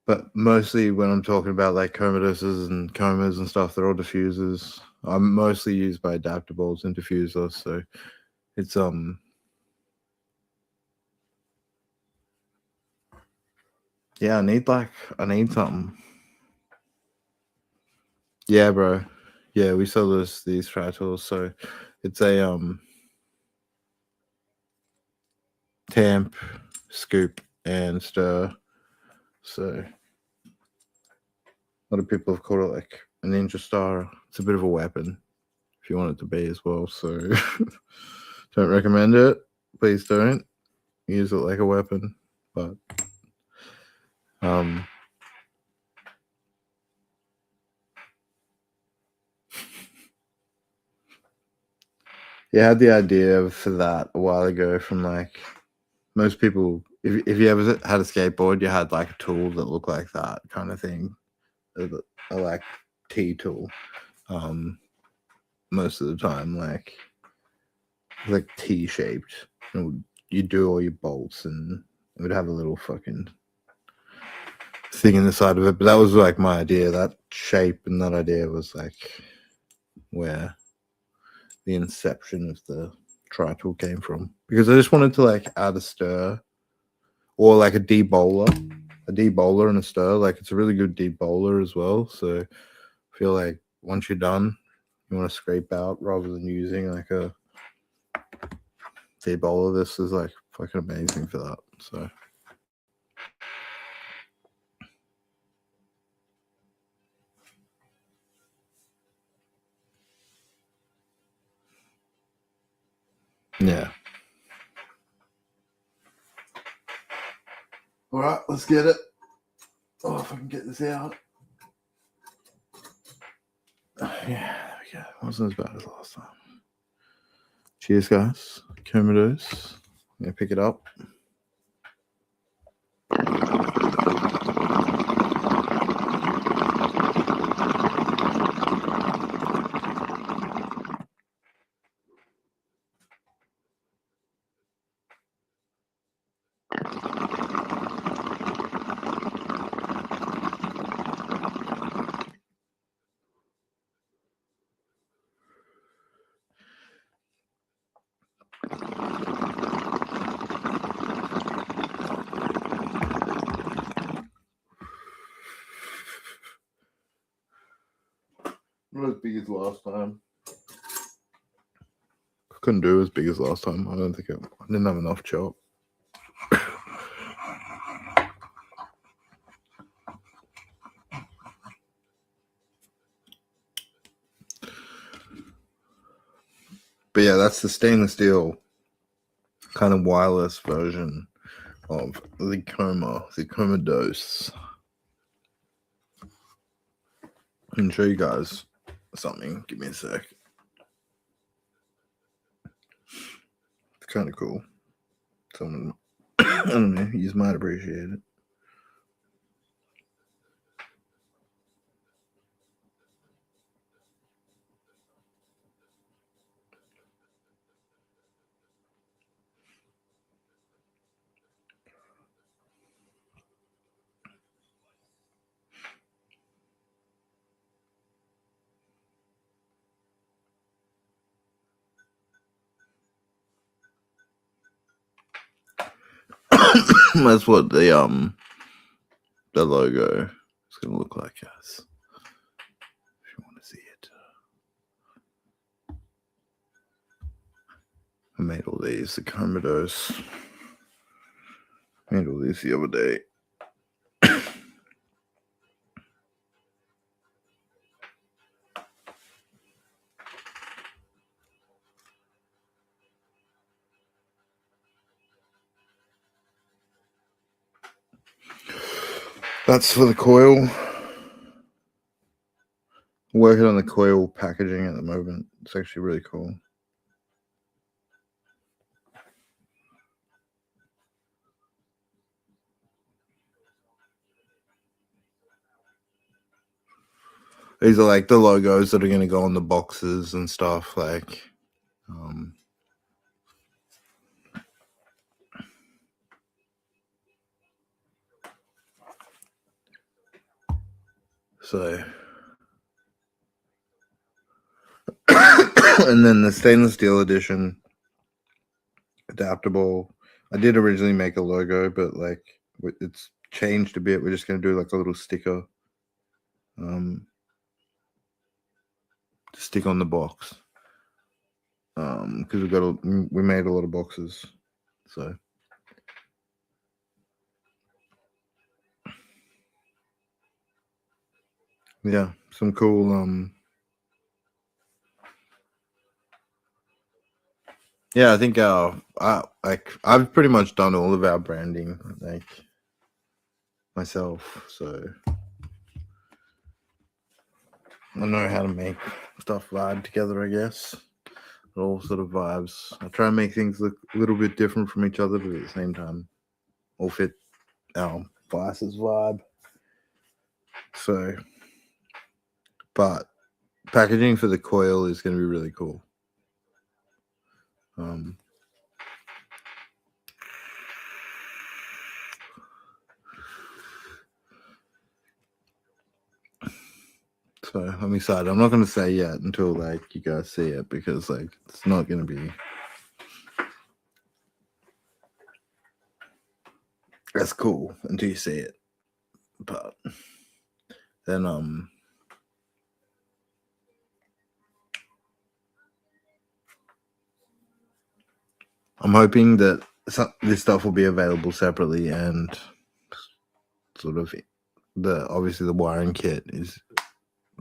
but mostly when I'm talking about like comatoses and comas and stuff, they're all diffusers. I mostly use my adaptables and diffusers. So it's yeah, I need something. Yeah, bro. Yeah, we sell these tri tools. So it's a tamp, scoop, and stir. So a lot of people have called it like a ninja star. It's a bit of a weapon if you want it to be as well. So don't recommend it. Please don't use it like a weapon. But yeah, I had the idea for that a while ago from like most people. If you ever had a skateboard, you had like a tool that looked like that kind of thing. A like T tool. Most of the time, like T shaped. You do all your bolts, and it would have a little fucking thing in the side of it. But that was like my idea. That shape and that idea was like where the inception of the tri tool came from, because I just wanted to like add a stir or like a debowler and a stir. Like it's a really good debowler as well. So I feel like once you're done, you want to scrape out rather than using like a debowler. This is like fucking amazing for that. So yeah. All right, let's get it. Oh, if I can get this out. Yeah, there we go. It wasn't as bad as last time. Cheers, guys. Comatose. I'm going to pick it up. Not as big as last time. I couldn't do as big as last time. I don't think I didn't have enough chop. But yeah, that's the stainless steel kind of wireless version of the Comatose. I can show you guys something. Give me a sec. It's kind of cool. Someone, I don't know, you might appreciate it. That's what the logo is gonna look like, guys. If you want to see it. I made all these, the Commodores. Made all these the other day. That's for the coil. Working on the coil packaging at the moment. It's actually really cool. These are like the logos that are going to go on the boxes and stuff. Like, so, and then the stainless steel edition, adaptable. I did originally make a logo, but like it's changed a bit. We're just going to do like a little sticker, to stick on the box. Because we made a lot of boxes, so yeah, some cool. Yeah, I think I've pretty much done all of our branding, like myself, so I know how to make stuff vibe together, I guess. All sort of vibes. I try and make things look a little bit different from each other, but at the same time, all fit our Vice's vibe. So, but packaging for the coil is going to be really cool. So I'm excited. I'm not going to say yet until like you guys see it, because like it's not going to be as cool until you see it. But then I'm hoping that this stuff will be available separately, and sort of obviously the wiring kit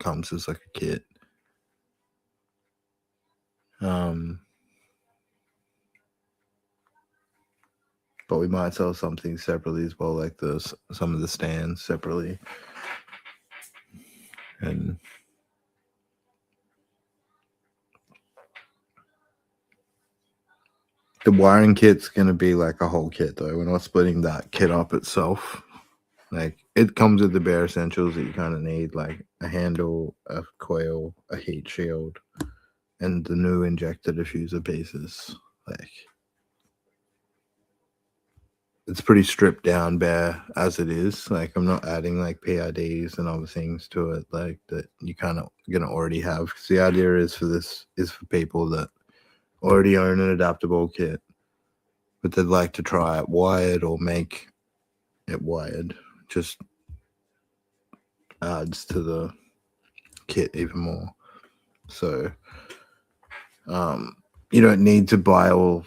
comes as like a kit. But we might sell something separately as well, like some of the stands separately. And the wiring kit's going to be like a whole kit, though. We're not splitting that kit up itself. Like, it comes with the bare essentials that you kind of need, like a handle, a coil, a heat shield, and the new injector diffuser pieces. Like, it's pretty stripped down bare as it is. Like, I'm not adding like PIDs and other things to it, like that you kind of gonna already have. Because the idea is for people that already own an adaptable kit, but they'd like to try it wired or make it wired. Just adds to the kit even more. So you don't need to buy all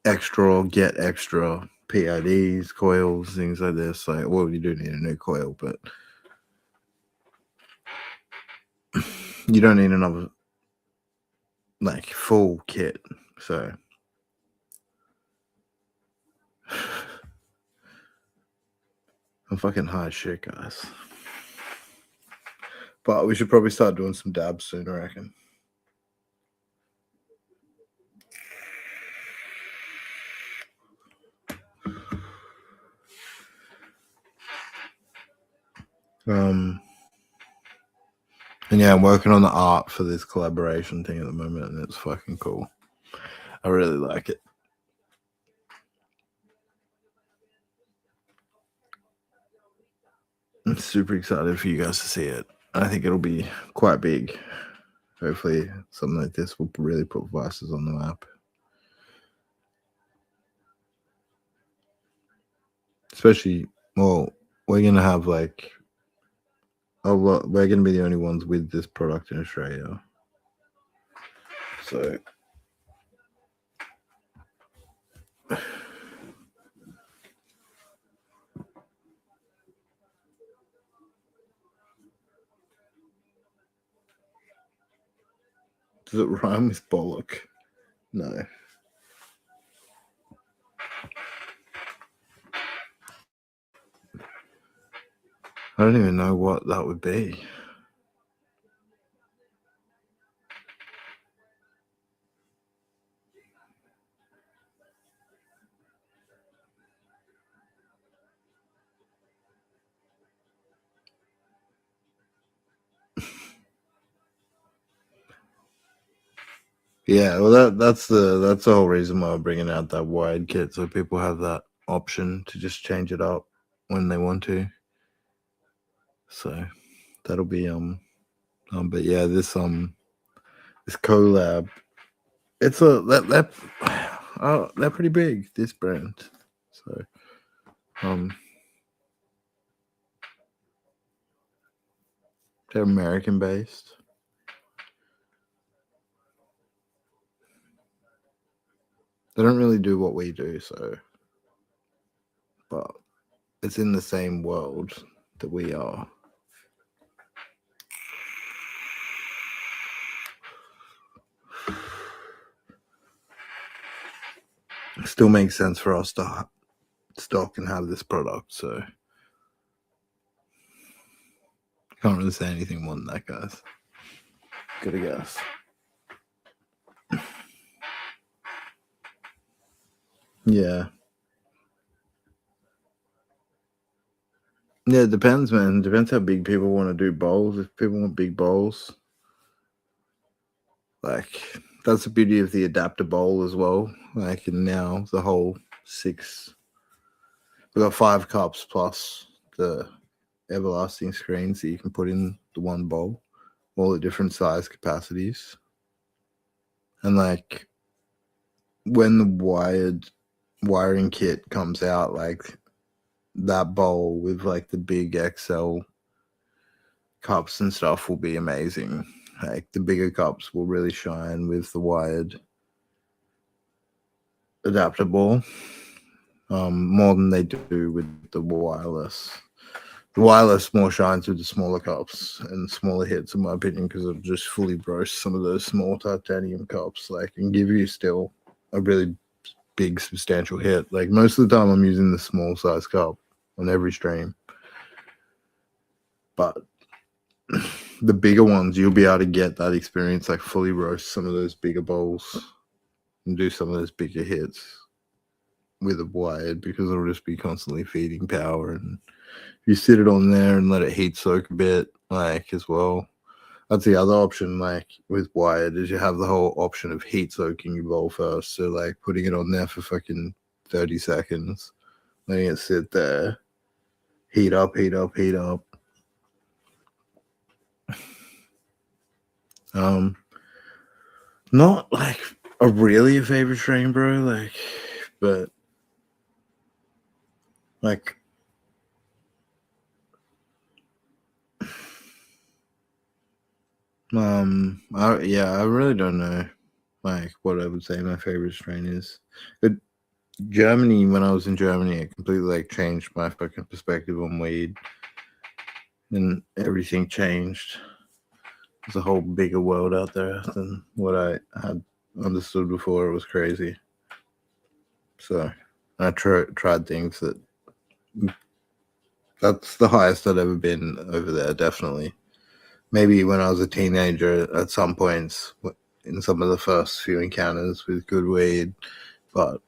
extra or get extra PIDs, coils, things like this. Like, well, you do need a new coil, but you don't need another like full kit. So I'm fucking high as shit, guys. But we should probably start doing some dabs soon, I reckon. And yeah, I'm working on the art for this collaboration thing at the moment, and it's fucking cool. I really like it. I'm super excited for you guys to see it. I think it'll be quite big. Hopefully, something like this will really put Vices on the map. Especially, well, we're gonna have like a lot. We're gonna be the only ones with this product in Australia. So, does it rhyme with bollock? No. I don't even know what that would be. Yeah, well, that's the whole reason why I'm bringing out that wide kit, so people have that option to just change it up when they want to. So that'll be but yeah, this collab, it's they're pretty big, this brand. So they're American based. They don't really do what we do, so, but it's in the same world that we are. It still makes sense for us to stock and have this product, so can't really say anything more than that, guys. Good guess. Yeah. Yeah, it depends, man. Depends how big people want to do bowls. If people want big bowls, like, that's the beauty of the adapter bowl as well. Like, and now the whole 6, we got 5 cups plus the everlasting screens that you can put in the one bowl, all the different size capacities. And like, when the wiring kit comes out, like that bowl with like the big XL cups and stuff will be amazing. Like, the bigger cups will really shine with the wired adapter ball, more than they do with the wireless. The wireless more shines with the smaller cups and smaller hits, in my opinion, because it'll just fully roast some of those small titanium cups, like, and give you still a really big, substantial hit. Like, most of the time, I'm using the small size cup on every stream, but the bigger ones, you'll be able to get that experience, like fully roast some of those bigger bowls and do some of those bigger hits with a wired, because it'll just be constantly feeding power. And if you sit it on there and let it heat soak a bit, like, as well, that's the other option. Like, with wired, is you have the whole option of heat soaking your bowl first. So like putting it on there for fucking 30 seconds, letting it sit there, heat up. Not like a really favorite strain, bro. Like, but like, I really don't know, like, what I would say my favorite strain is. But Germany, when I was in Germany, it completely like changed my fucking perspective on weed, and everything changed. There's a whole bigger world out there than what I had understood before. It was crazy. So I tried things that's the highest I'd ever been over there, definitely. Maybe when I was a teenager at some points in some of the first few encounters with good weed, but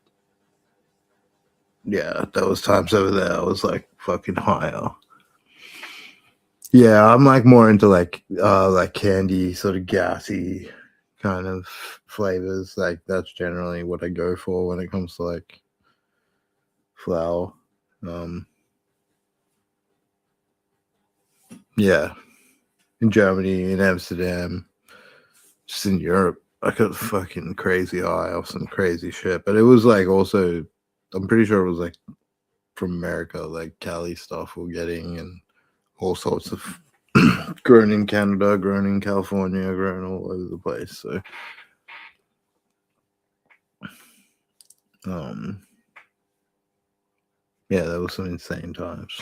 yeah, there was times over there I was like fucking higher. Yeah, I'm like more into like candy, sort of gassy kind of flavors. Like that's generally what I go for when it comes to like flour. Um, yeah, in Germany, in Amsterdam, just in Europe, I got fucking crazy high off some crazy shit. But it was like also, I'm pretty sure it was like from America, like Cali stuff we're getting and all sorts of grown in Canada, grown in California, grown all over the place. So, yeah, there was some insane times.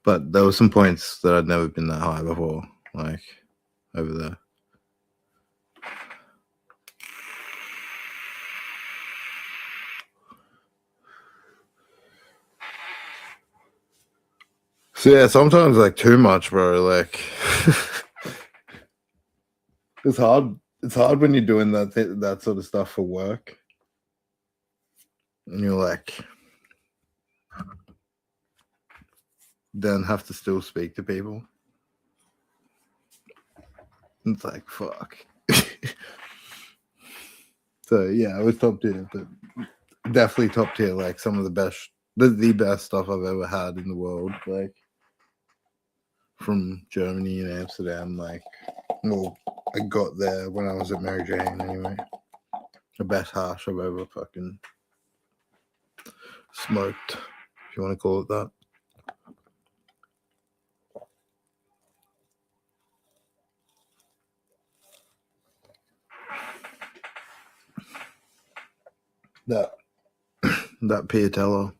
But there were some points that I'd never been that high before, like over there. So yeah, sometimes like too much, bro. Like it's hard. It's hard when you're doing that sort of stuff for work, and you're like, then have to still speak to people. It's like fuck. So yeah, it was top tier, but definitely top tier. Like some of the best stuff I've ever had in the world. Like from Germany and Amsterdam. Like, well, I got there when I was at Mary Jane anyway. The best hash I've ever fucking smoked, if you want to call it that. That Piatella,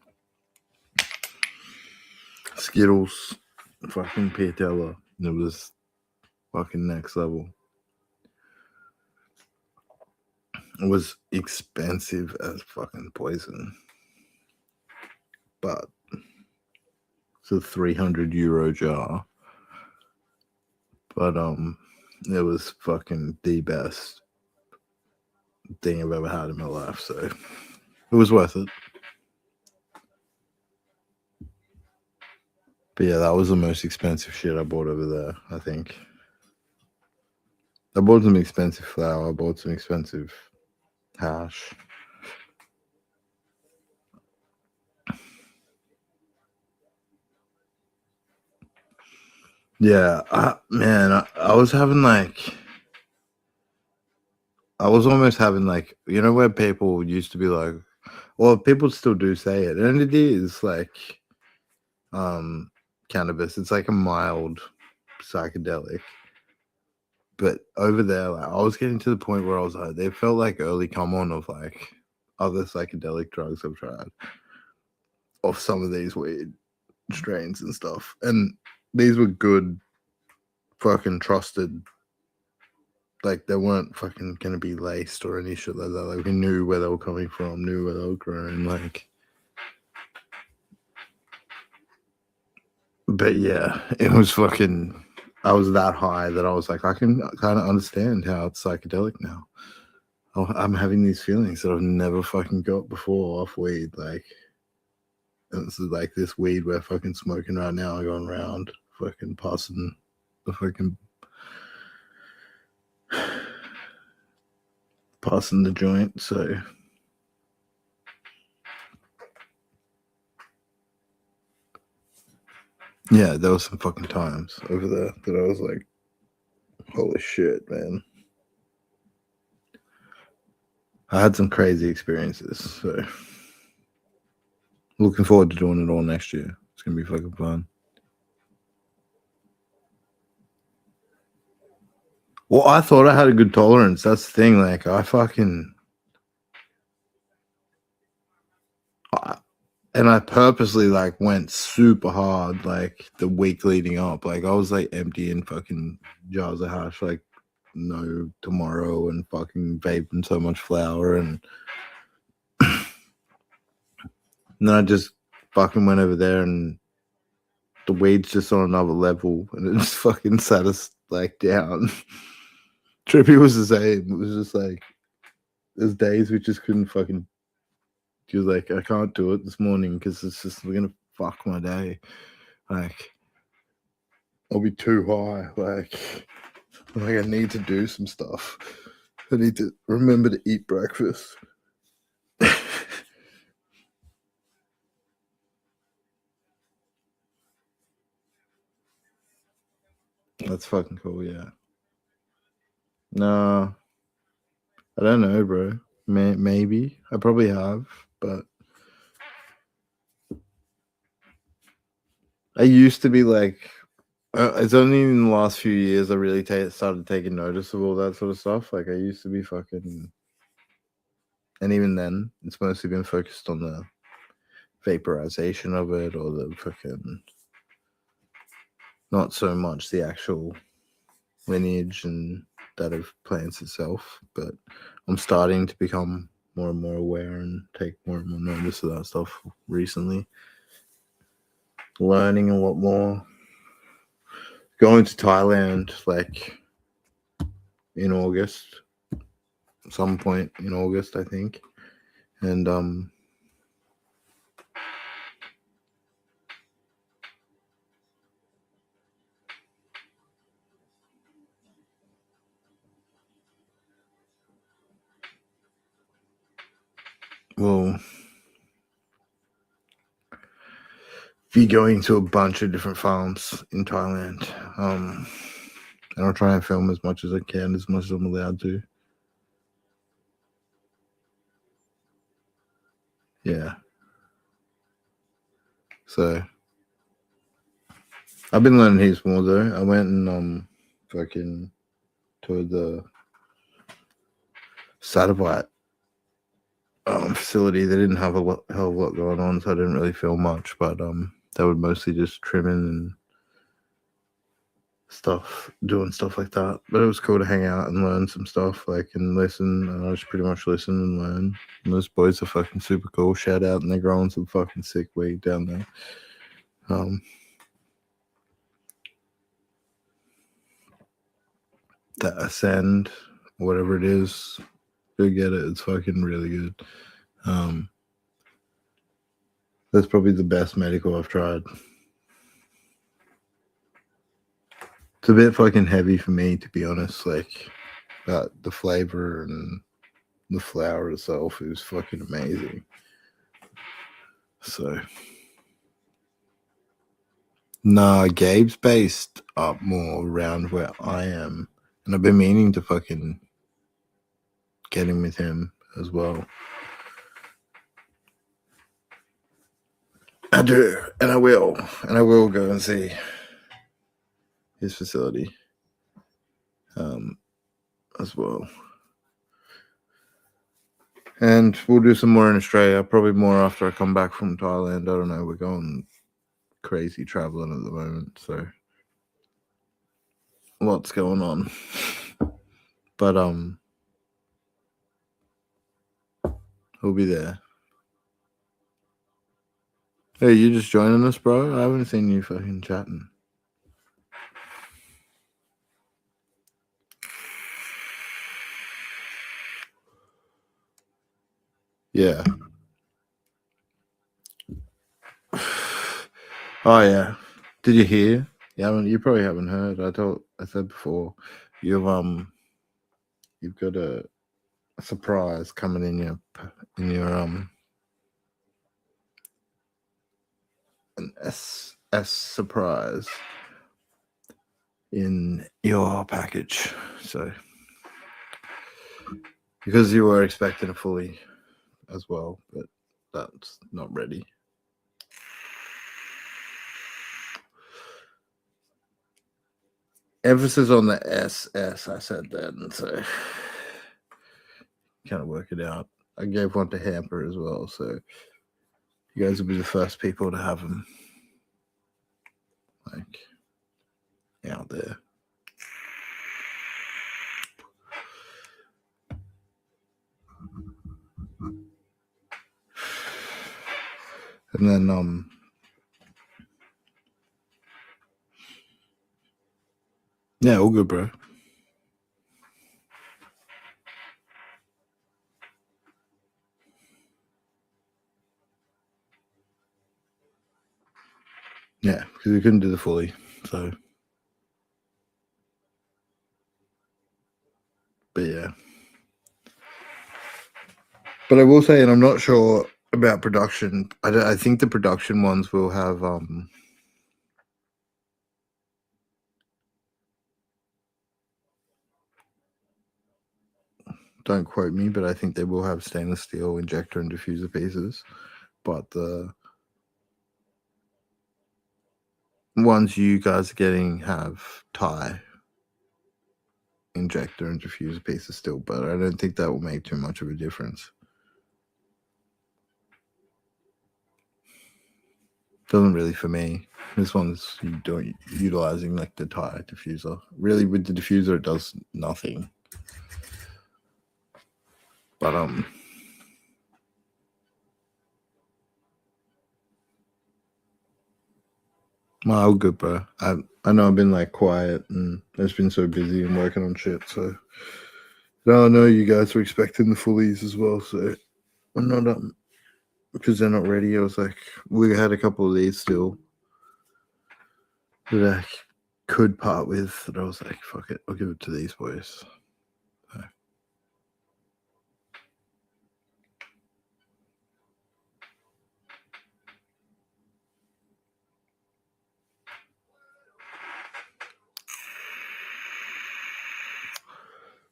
Skittles, fucking Piatella. It was fucking next level. It was expensive as fucking poison, but it's a 300 euro jar. But it was fucking the best thing I've ever had in my life. So it was worth it. But yeah, that was the most expensive shit I bought over there, I think. I bought some expensive flour, I bought some expensive hash. Yeah, I was having like, I was almost having like, you know, where people used to be like, well, people still do say it, and it is like, cannabis. It's like a mild psychedelic. But over there, like, I was getting to the point where I was like, they felt like early come on of like other psychedelic drugs I've tried, of some of these weed strains and stuff. And these were good, fucking trusted. Like they weren't fucking gonna be laced or any shit like that. Like we knew where they were coming from, knew where they were growing. Like, but yeah, it was fucking. I was that high that I was like, I can kind of understand how it's psychedelic now. I'm having these feelings that I've never fucking got before off weed. Like, and it's like this weed we're fucking smoking right now, going around, fucking passing the fucking passing the joint. So yeah, there was some fucking times over there that I was like, holy shit, man. I had some crazy experiences. So looking forward to doing it all next year. It's gonna be fucking fun. Well, I thought I had a good tolerance. That's the thing. Like, and I purposely like went super hard like the week leading up. Like I was like emptying fucking jars of hash like no tomorrow and fucking vaping so much flour and then I just fucking went over there and the weed's just on another level and it just fucking sat us like down. Trippy was the same. It was just like there's days we just couldn't fucking. He was like, I can't do it this morning because it's just we're gonna fuck my day. Like I'll be too high. Like I need to do some stuff. I need to remember to eat breakfast. That's fucking cool, yeah. No, I don't know, bro. Maybe. I probably have, but I used to be like, it's only in the last few years I really started taking notice of all that sort of stuff. Like I used to be fucking, and even then, it's mostly been focused on the vaporization of it or the fucking, not so much the actual lineage and that of plants itself. But I'm starting to become more and more aware and take more and more notice of that stuff recently. Learning a lot more. Going to Thailand like in August, some point in August, I think. And we'll be going to a bunch of different farms in Thailand. And I'll try and film as much as I can, as much as I'm allowed to. Yeah. So I've been learning heaps more though. I went and fucking toured the satellite facility. They didn't have hell of a lot going on, so I didn't really film much. But they were mostly just trimming and stuff, doing stuff like that. But it was cool to hang out and learn some stuff, like, and listen. And I just pretty much listen and learn. And those boys are fucking super cool. Shout out, and they're growing some fucking sick weed down there. That Ascend, whatever it is, go get it. It's fucking really good. That's probably the best medical I've tried. It's a bit fucking heavy for me, to be honest. Like, the flavor and the flower itself is fucking amazing. So, nah, Gabe's based up more around where I am, and I've been meaning to fucking get in with him as well. I do, and I will go and see his facility as well. And we'll do some more in Australia, probably more after I come back from Thailand. I don't know, we're going crazy traveling at the moment, so lots going on. But we'll be there. Hey, you just joining us, bro? I haven't seen you fucking chatting. Yeah. Oh yeah. Did you hear? You probably haven't heard. I said before, you've got a surprise coming in your an S surprise in your package. So because you were expecting a fully as well, but that's not ready. Emphasis on the SS, I said then, so kind of work it out. I gave one to Hamper as well, so you guys will be the first people to have them, like, out there. And then yeah, all good, bro. Yeah, because we couldn't do the fully, so But yeah. But I will say, and I'm not sure about production. I think the production ones will have don't quote me, but I think they will have stainless steel injector and diffuser pieces. But the ones you guys are getting have tie injector and diffuser pieces still, but I don't think that will make too much of a difference. Doesn't really for me. This one's utilizing like the tie diffuser. Really, with the diffuser, it does nothing. But well, good, bro. I know I've been like quiet and I've just been so busy and working on shit. So now I know you guys were expecting the fullies as well. So I'm not because they're not ready. I was like, we had a couple of these still that I could part with. That I was like, fuck it, I'll give it to these boys. So.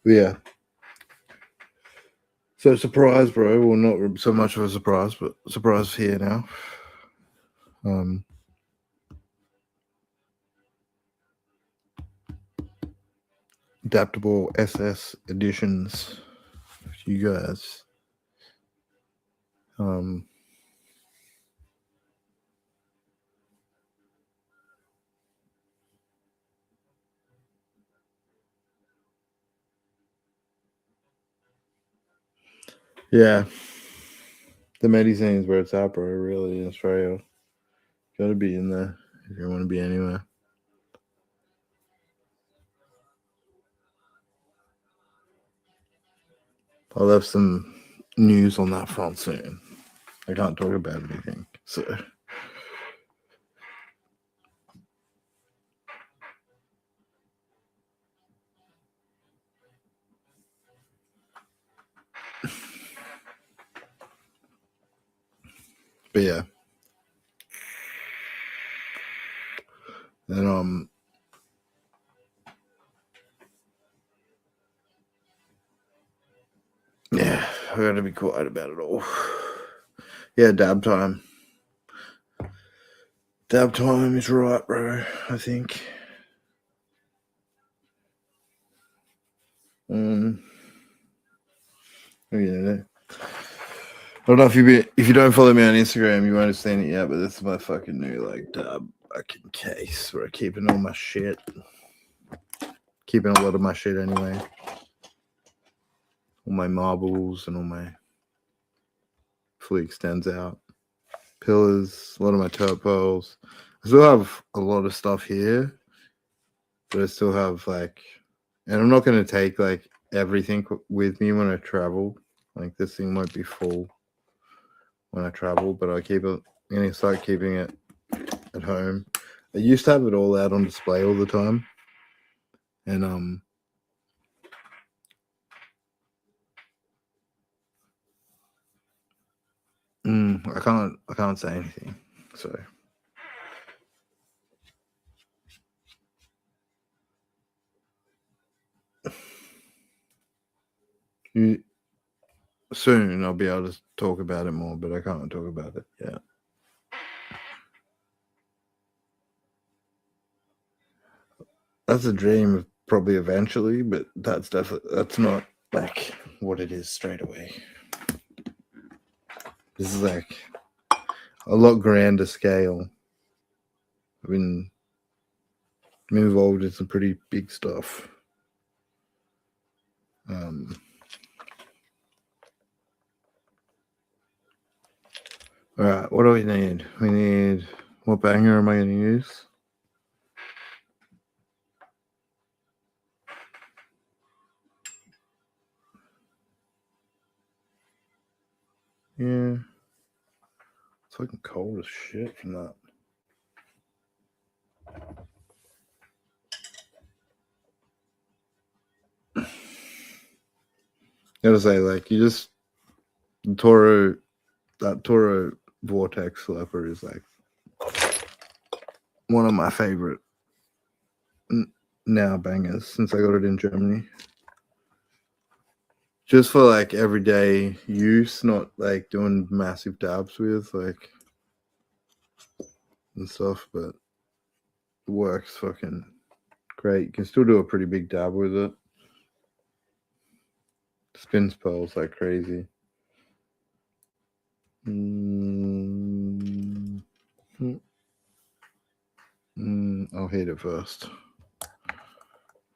Yeah. So surprise, bro. Well, not so much of a surprise, but surprise here now. Adaptable SS editions. You guys. Yeah. The medicine is where it's at, bro. Really, in Australia. Gotta be in there if you want to be anywhere. I'll have some news on that front soon. I can't talk about anything, so. But yeah. And yeah, I gotta be quiet about it all. Yeah, dab time. Dab time is right, bro. I think. Yeah. I don't know if if you don't follow me on Instagram, you won't have seen it yet. But this is my fucking new like dab fucking case where I'm keeping all my shit. Keeping a lot of my shit anyway. All my marbles and all my fully extends out. Pillars, a lot of my turret pearls. I still have a lot of stuff here, but I still have like, and I'm not going to take like everything with me when I travel. Like this thing might be full when I travel, but I keep it. I'm going to start keeping it at home. I used to have it all out on display all the time, and I can't say anything. So soon I'll be able to talk about it more, but I can't talk about it yet. That's a dream probably eventually, but that's not like what it is straight away. This is like a lot grander scale. I've been involved in some pretty big stuff. All right, what do we need? We need, what banger am I going to use? Yeah, it's fucking cold as shit from that. gotta say, like, you just Toro, that Toro Vortex leopard is like one of my favorite now bangers since I got it in Germany. Just for like everyday use, not like doing massive dabs with like and stuff, but it works fucking great. You can still do a pretty big dab with it. Spins pearls like crazy. I'll hit it first.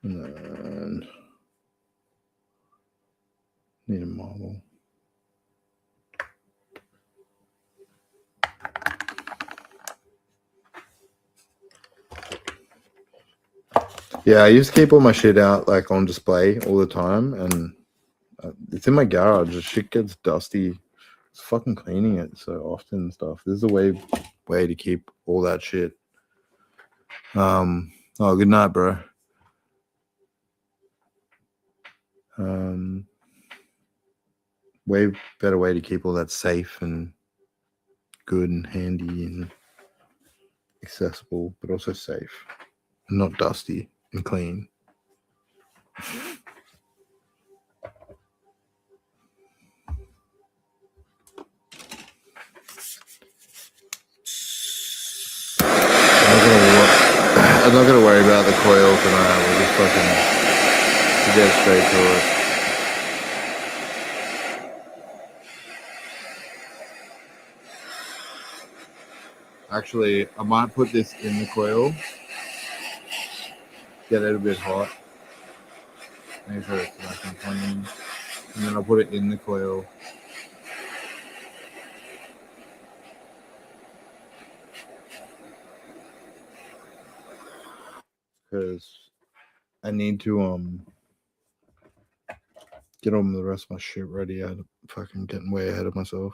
And then need a marble. Yeah, I used to keep all my shit out like on display all the time, and it's in my garage. The shit gets dusty. It's fucking cleaning it so often and stuff. This is a way to keep all that shit. Oh, good night, bro. Way better way to keep all that safe and good and handy and accessible, but also safe and not dusty and clean. I'm not gonna worry about the coil tonight. We'll just fucking get straight to it. Actually, I might put this in the coil, get it a bit hot, make sure it's nice and clean, and then I'll put it in the coil. Because I need to get on the rest of my shit ready. I'm fucking getting way ahead of myself.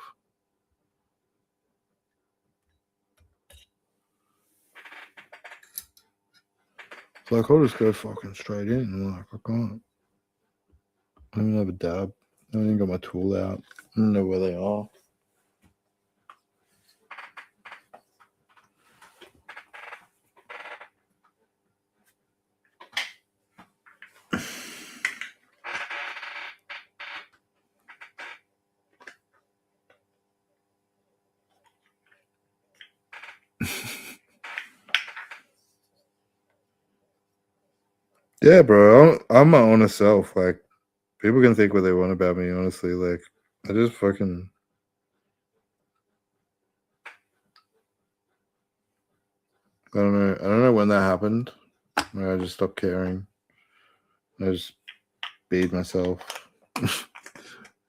So like, I'll just go fucking straight in. Like, I can't. I don't even have a dab. I don't even got my tool out. I don't know where they are. Yeah, bro. I'm my honest self. Like, people can think what they want about me, honestly. Like, I just fucking. I don't know. I don't know when that happened. Where I just stopped caring. I just beat myself.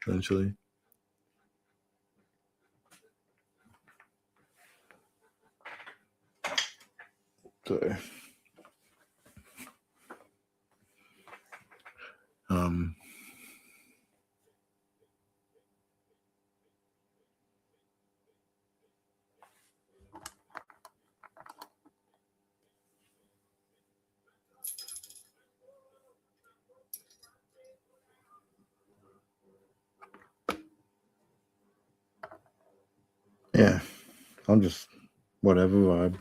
Eventually. So. Yeah, I'm just whatever vibe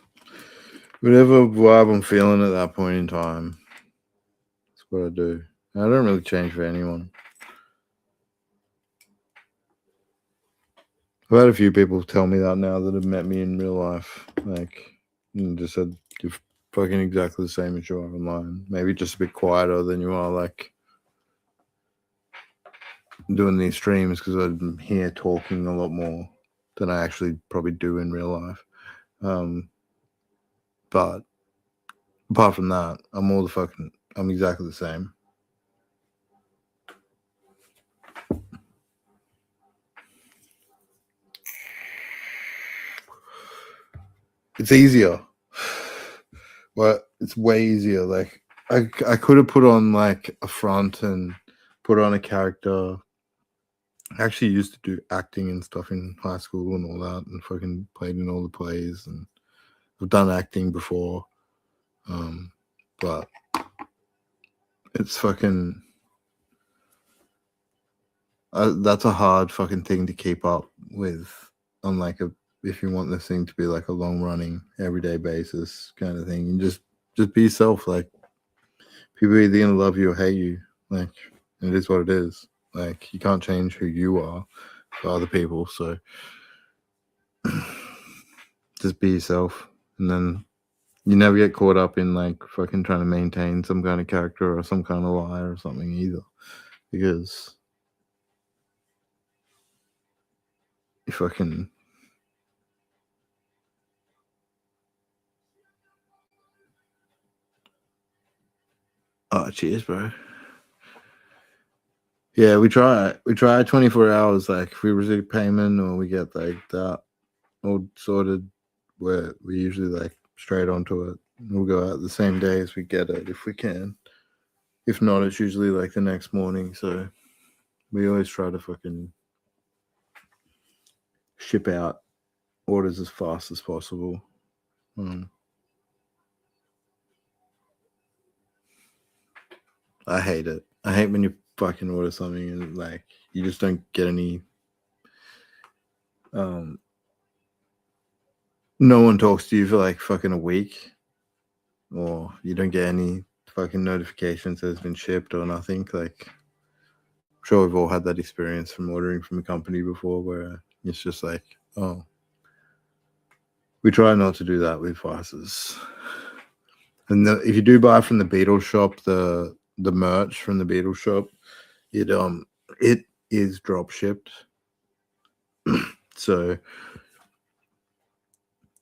I'm feeling at that point in time. That's what I do. I don't really change for anyone. I've had a few people tell me that now that have met me in real life, like, and just said you're fucking exactly the same as you are online. Maybe just a bit quieter than you are, like, doing these streams, because I'm here talking a lot more than I actually probably do in real life. But apart from that, I'm exactly the same. It's easier. Well, it's way easier. Like, I could have put on like a front and put on a character. I actually used to do acting and stuff in high school and all that, and fucking played in all the plays, and I've done acting before. But it's fucking that's a hard fucking thing to keep up with on like if you want this thing to be like a long running everyday basis kind of thing. And just be yourself. Like people are either gonna love you or hate you. Like it is what it is. Like you can't change who you are for other people. So just be yourself, and then you never get caught up in like fucking trying to maintain some kind of character or some kind of lie or something either, because you fucking cheers, bro. Yeah, we try 24 hours. Like if we receive payment or we get like that all sorted, where we usually like straight onto it. We'll go out the same day as we get it if we can. If not, it's usually like the next morning. So we always try to fucking ship out orders as fast as possible. I hate it. I hate when you fucking order something and like you just don't get any. No one talks to you for like fucking a week, or you don't get any fucking notifications that it's been shipped or nothing. Like, I'm sure we've all had that experience from ordering from a company before, where it's just like, oh, we try not to do that with vices. And if you do buy from the Beatles shop, the merch from the Beatles shop, it is drop shipped. So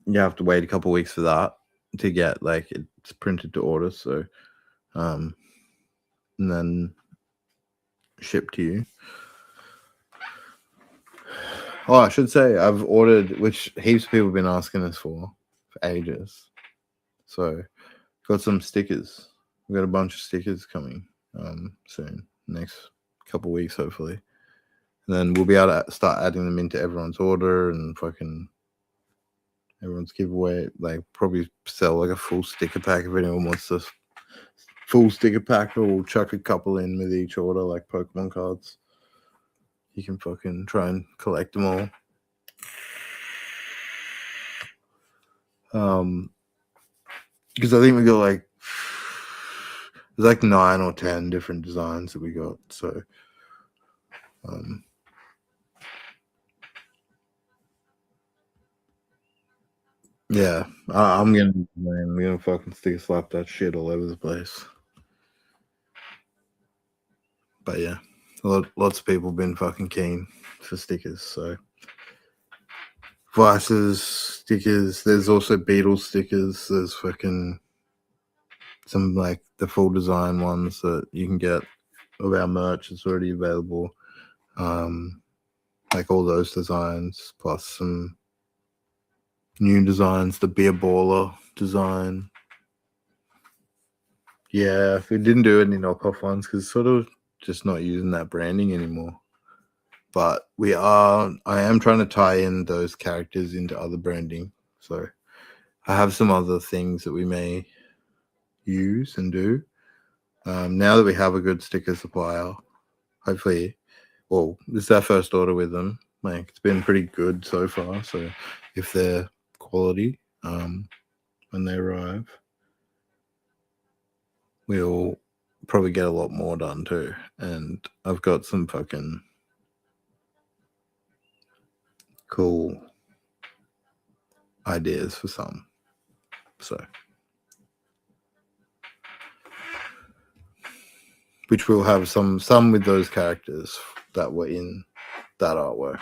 you have to wait a couple weeks for that to get like it's printed to order. So, and then shipped to you. Oh, I should say I've ordered, which heaps of people have been asking us for ages. So, got some stickers. We've got a bunch of stickers coming soon, next couple weeks, hopefully. And then we'll be able to start adding them into everyone's order and fucking everyone's giveaway. Like, probably sell like a full sticker pack if anyone wants this full sticker pack, or we'll chuck a couple in with each order, like Pokemon cards. You can fucking try and collect them all. Because I think we got like there's like 9 or 10 different designs that we got. So, yeah, I'm gonna fucking sticker slap that shit all over the place. But yeah, lots of people been fucking keen for stickers. So, Vices stickers. There's also Beatles stickers. There's fucking some like the full design ones that you can get of our merch. It's already available. Like all those designs plus some new designs. The beer baller design. Yeah, we didn't do any knockoff ones because sort of just not using that branding anymore. But I am trying to tie in those characters into other branding. So I have some other things that we may use and do. Now that we have a good sticker supplier, hopefully, well, this is our first order with them. Like it's been pretty good so far. So if they're quality, when they arrive, we'll probably get a lot more done too. And I've got some fucking cool ideas for some. So, which will have some with those characters that were in that artwork.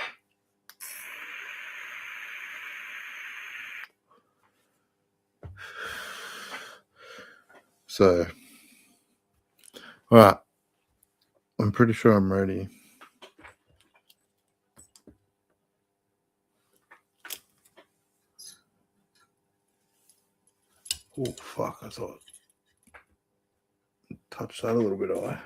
So, all right, I'm pretty sure I'm ready. Oh fuck! I thought touch that a little bit high.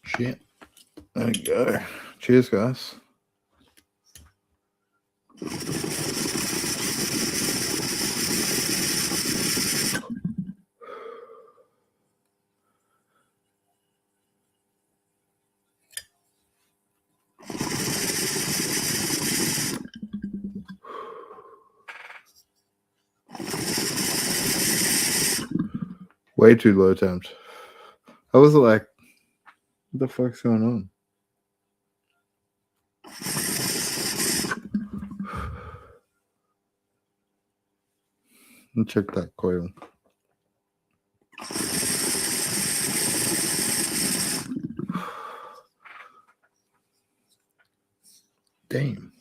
Shit. There we go. Cheers, guys. Way too low temps. I was like, what the fuck's going on? Let me check that coil. Damn.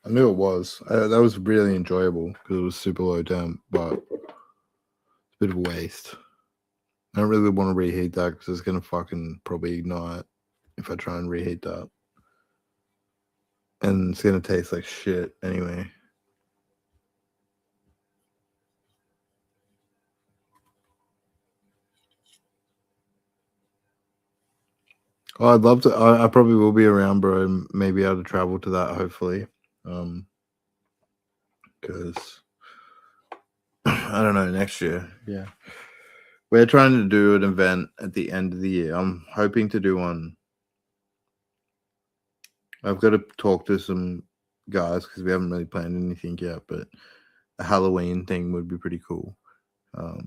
I knew it was. That was really enjoyable because it was super low temp, but it's a bit of a waste. I don't really want to reheat that because it's going to fucking probably ignite if I try and reheat that. And it's going to taste like shit anyway. Oh, I'd love to. I probably will be around, bro. Maybe able to travel to that, hopefully. Because I don't know, next year. Yeah. We're trying to do an event at the end of the year. I'm hoping to do one. I've got to talk to some guys because we haven't really planned anything yet, but a Halloween thing would be pretty cool. I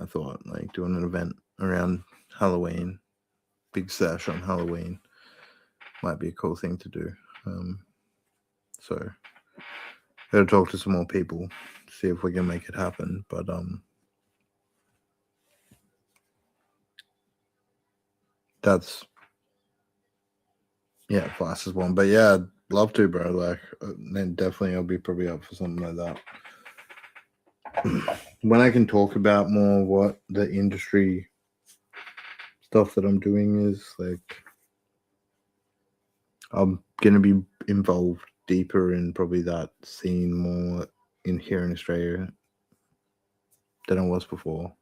thought like doing an event around Halloween, big sesh on Halloween, might be a cool thing to do. So gotta talk to some more people, see if we can make it happen. But that's fastest one. But yeah, I'd love to, bro. Like then definitely I'll be probably up for something like that. When I can talk about more what the industry stuff that I'm doing is, like I'm gonna be involved deeper in probably that scene more in here in Australia than I was before.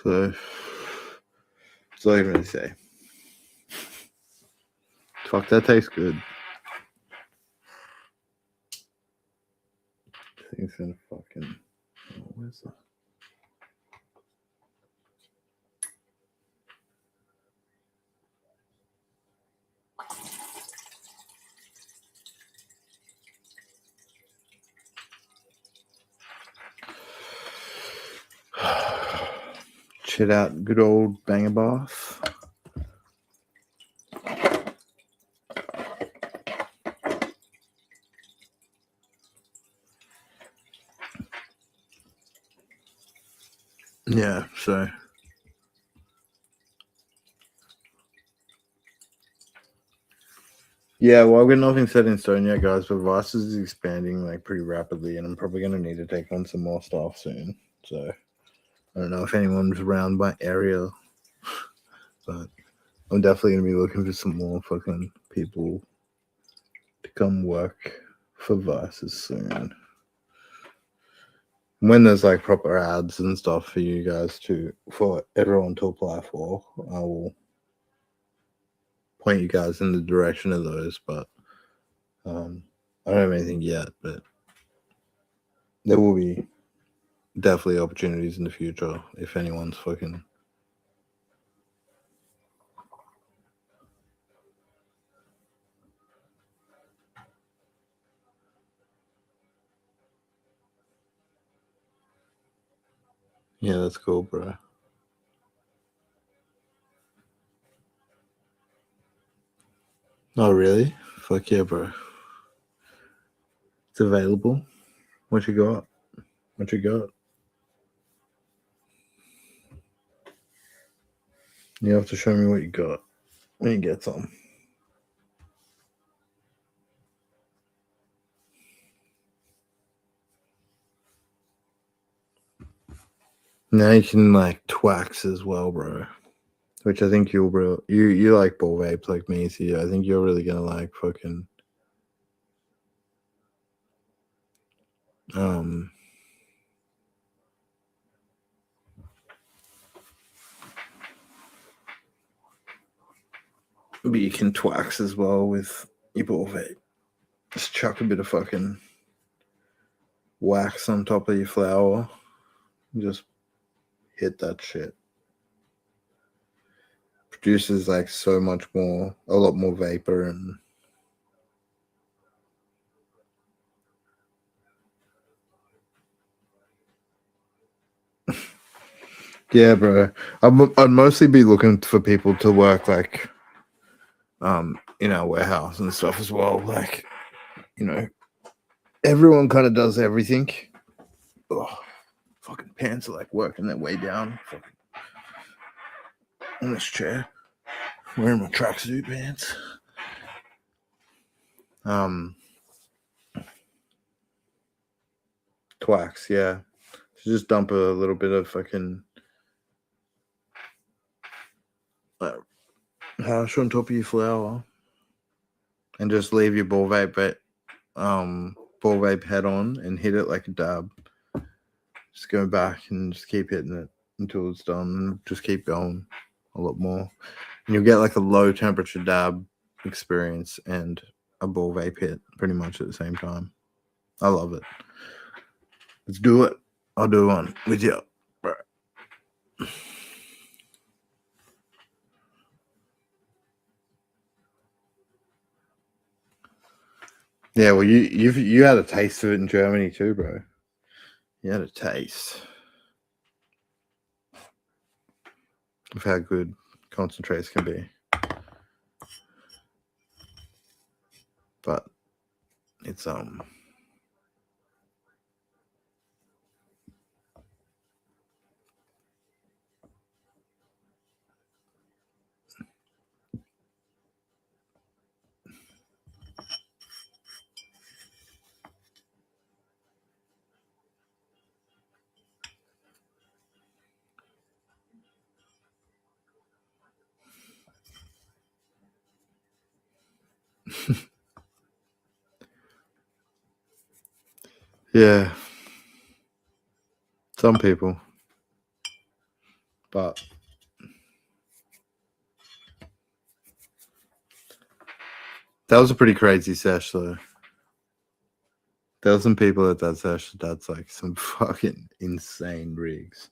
So that's all I can really say. Fuck, that tastes good. I think it's gonna fucking. Oh, where's that? Shit out, good old banger bath. Yeah, so yeah, well, I've got nothing set in stone yet, guys, but Vices is expanding like pretty rapidly, and I'm probably gonna need to take on some more stuff soon. So I don't know if anyone's around my area, but I'm definitely gonna be looking for some more fucking people to come work for Vices soon. When there's like proper ads and stuff for you guys for everyone to apply for, I will point you guys in the direction of those. But I don't have anything yet, but there will be definitely opportunities in the future if anyone's fucking. Yeah, that's cool, bro. Oh, really? Fuck yeah, bro. It's available. What you got? What you got? You have to show me what you got when you get some. Now you can like twax as well, bro. Which I think you'll, bro. You like ball vapes like me, so yeah, I think you're really gonna like fucking. But you can twax as well with your ball vape. Just chuck a bit of fucking wax on top of your flower. Just hit that shit. Produces like so much more, a lot more vapor and yeah, bro. I'd mostly be looking for people to work like in our warehouse and stuff as well. Like, you know, everyone kind of does everything. Oh, fucking pants are like working their way down on this chair. Wearing my tracksuit pants. Twax, yeah. So just dump a little bit of fucking hash on top of your flower, and just leave your ball vape head on and hit it like a dab. Just go back and just keep hitting it until it's done, and just keep going a lot more. And you'll get like a low temperature dab experience and a ball vape hit pretty much at the same time. I love it. Let's do it. I'll do one with you. Yeah, well, you had a taste of it in Germany too, bro. You had a taste of how good concentrates can be. But it's yeah, some people, but that was a pretty crazy sesh though. There were some people at that sesh that's like some fucking insane rigs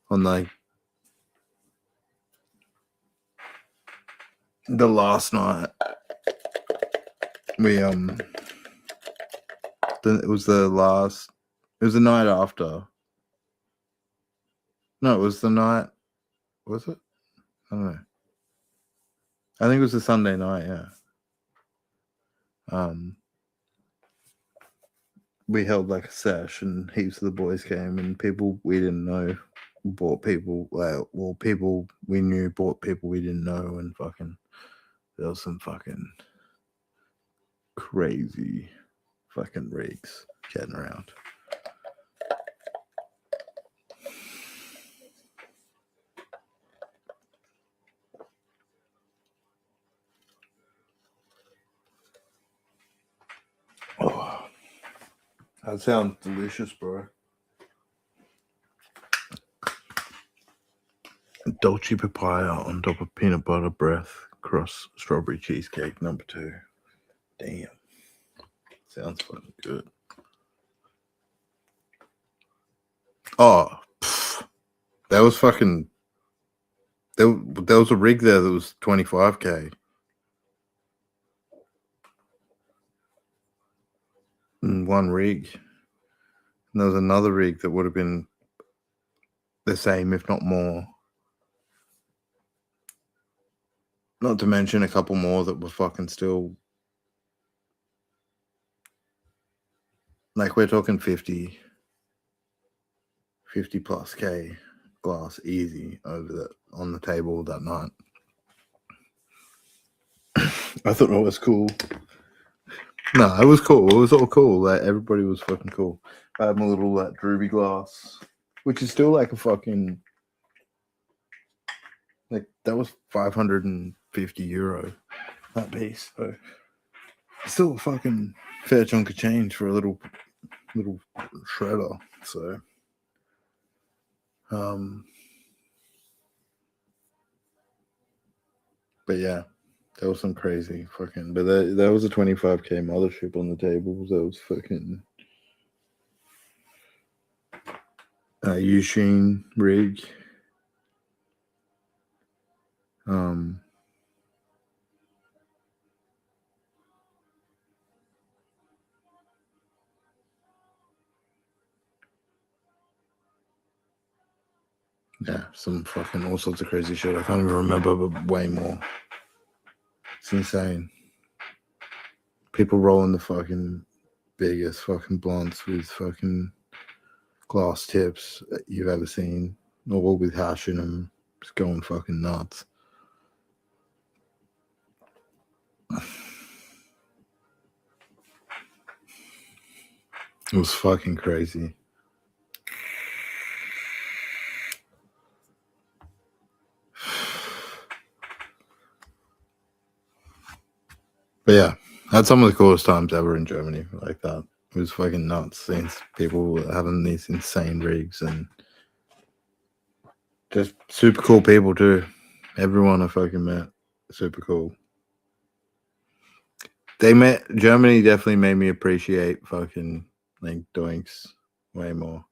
on like the last night. We it was the night after. No, it was the night. Was it? I don't know. I think it was a Sunday night. Yeah. We held like a sesh, and heaps of the boys came, and people we didn't know bought people. Well, people we knew bought people we didn't know, and fucking there was some fucking crazy fucking rigs getting around. Oh, that sounds delicious, bro. Dolce papaya on top of peanut butter breath cross strawberry cheesecake number 2. Damn. Sounds fucking good. Oh, that was fucking. There was a rig there that was 25K. In one rig. And there was another rig that would have been the same, if not more. Not to mention a couple more that were fucking still. Like, we're talking 50 plus K glass easy over on the table that night. I thought it was cool. No, it was cool. It was all cool. Like, everybody was fucking cool. I had my little Druby glass, which is still like a fucking. Like, that was €550 that piece. So still a fucking fair chunk of change for a little shredder. So But yeah, that was some crazy fucking. But that was a 25K mothership on the table. That was fucking Yushin rig. Yeah, some fucking all sorts of crazy shit. I can't even remember, but way more. It's insane. People rolling the fucking biggest fucking blunts with fucking glass tips that you've ever seen, all with hash in them. It's going fucking nuts. It was fucking crazy. But yeah, had some of the coolest times ever in Germany like that. It was fucking nuts seeing people having these insane rigs and just super cool people too. Everyone I fucking met, super cool. Germany definitely made me appreciate fucking like doinks way more.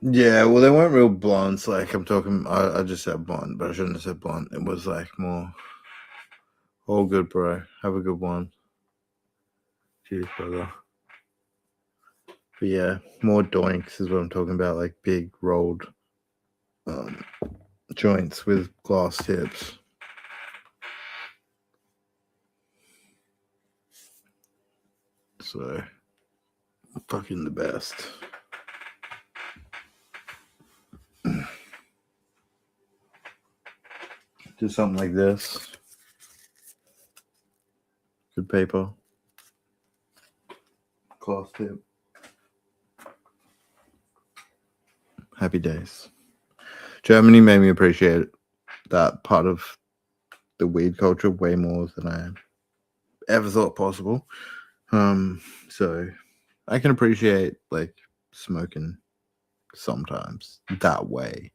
Yeah, well, they weren't real blunts. Like I'm talking, I just said blunt, but I shouldn't have said blunt. It was like more. All good, bro. Have a good one. Cheers, brother. But yeah, more doinks is what I'm talking about. Like big rolled joints with glass tips. So, fucking the best. Do something like this. Good paper. Glass tip. Happy days. Germany made me appreciate that part of the weed culture way more than I ever thought possible. So I can appreciate like smoking sometimes that way.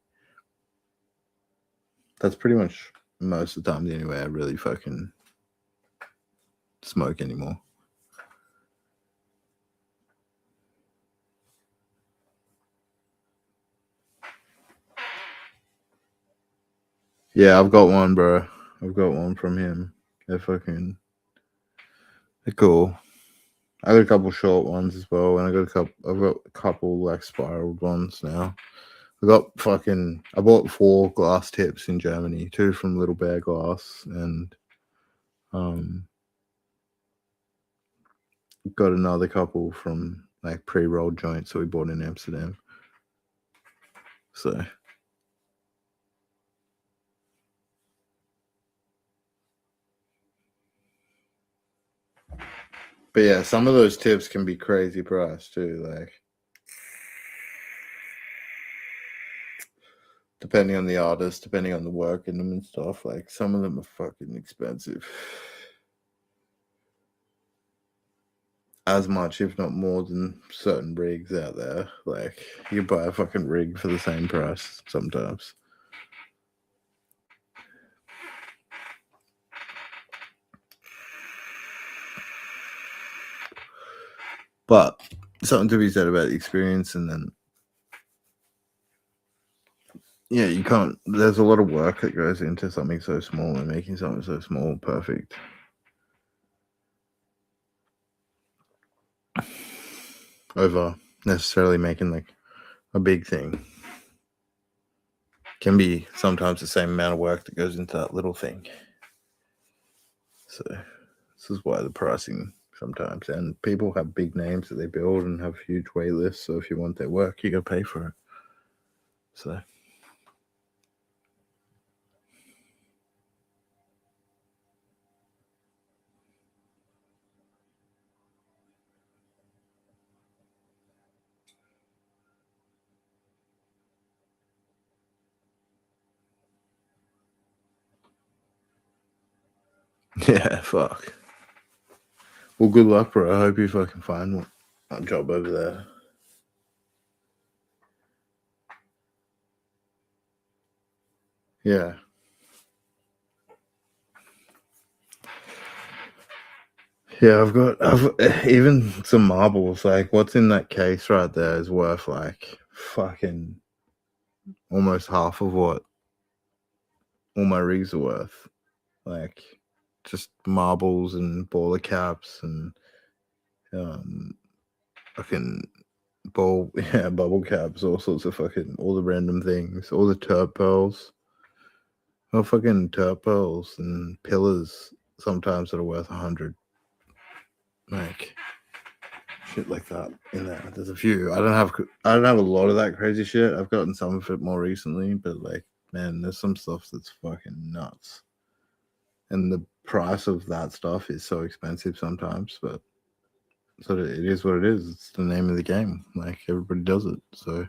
That's pretty much most of the time the only way I really fucking smoke anymore. Yeah, I've got one, bro. I've got one from him. They're cool. I got a couple short ones as well, and I've got a couple like spiraled ones now. I bought 4 glass tips in Germany, 2 from Little Bear Glass, and got another couple from like pre-rolled joints that we bought in Amsterdam. So but yeah, some of those tips can be crazy priced too, like depending on the artist, depending on the work in them and stuff. Like some of them are fucking expensive. As much, if not more, than certain rigs out there. Like you buy a fucking rig for the same price sometimes. But something to be said about the experience, and then yeah, you can't. There's a lot of work that goes into something so small and making something so small perfect. Over necessarily making like a big thing. Can be sometimes the same amount of work that goes into that little thing. So this is why the pricing sometimes, and people have big names that they build and have huge wait lists. So if you want their work, you gotta pay for it. So yeah, fuck. Well, good luck, bro. I hope you fucking find a job over there. Yeah. Yeah, I've even some marbles. Like, what's in that case right there is worth like fucking almost half of what all my rigs are worth. Like, just marbles and baller caps and fucking bubble caps, all sorts of fucking all the random things, all the turp pearls, all fucking turp pearls and pillars. Sometimes that are worth 100. Like shit like that in there. There's a few. I don't have a lot of that crazy shit. I've gotten some of it more recently, but like, man, there's some stuff that's fucking nuts. And the price of that stuff is so expensive sometimes, but so it is what it is. It's the name of the game. Like, everybody does it. So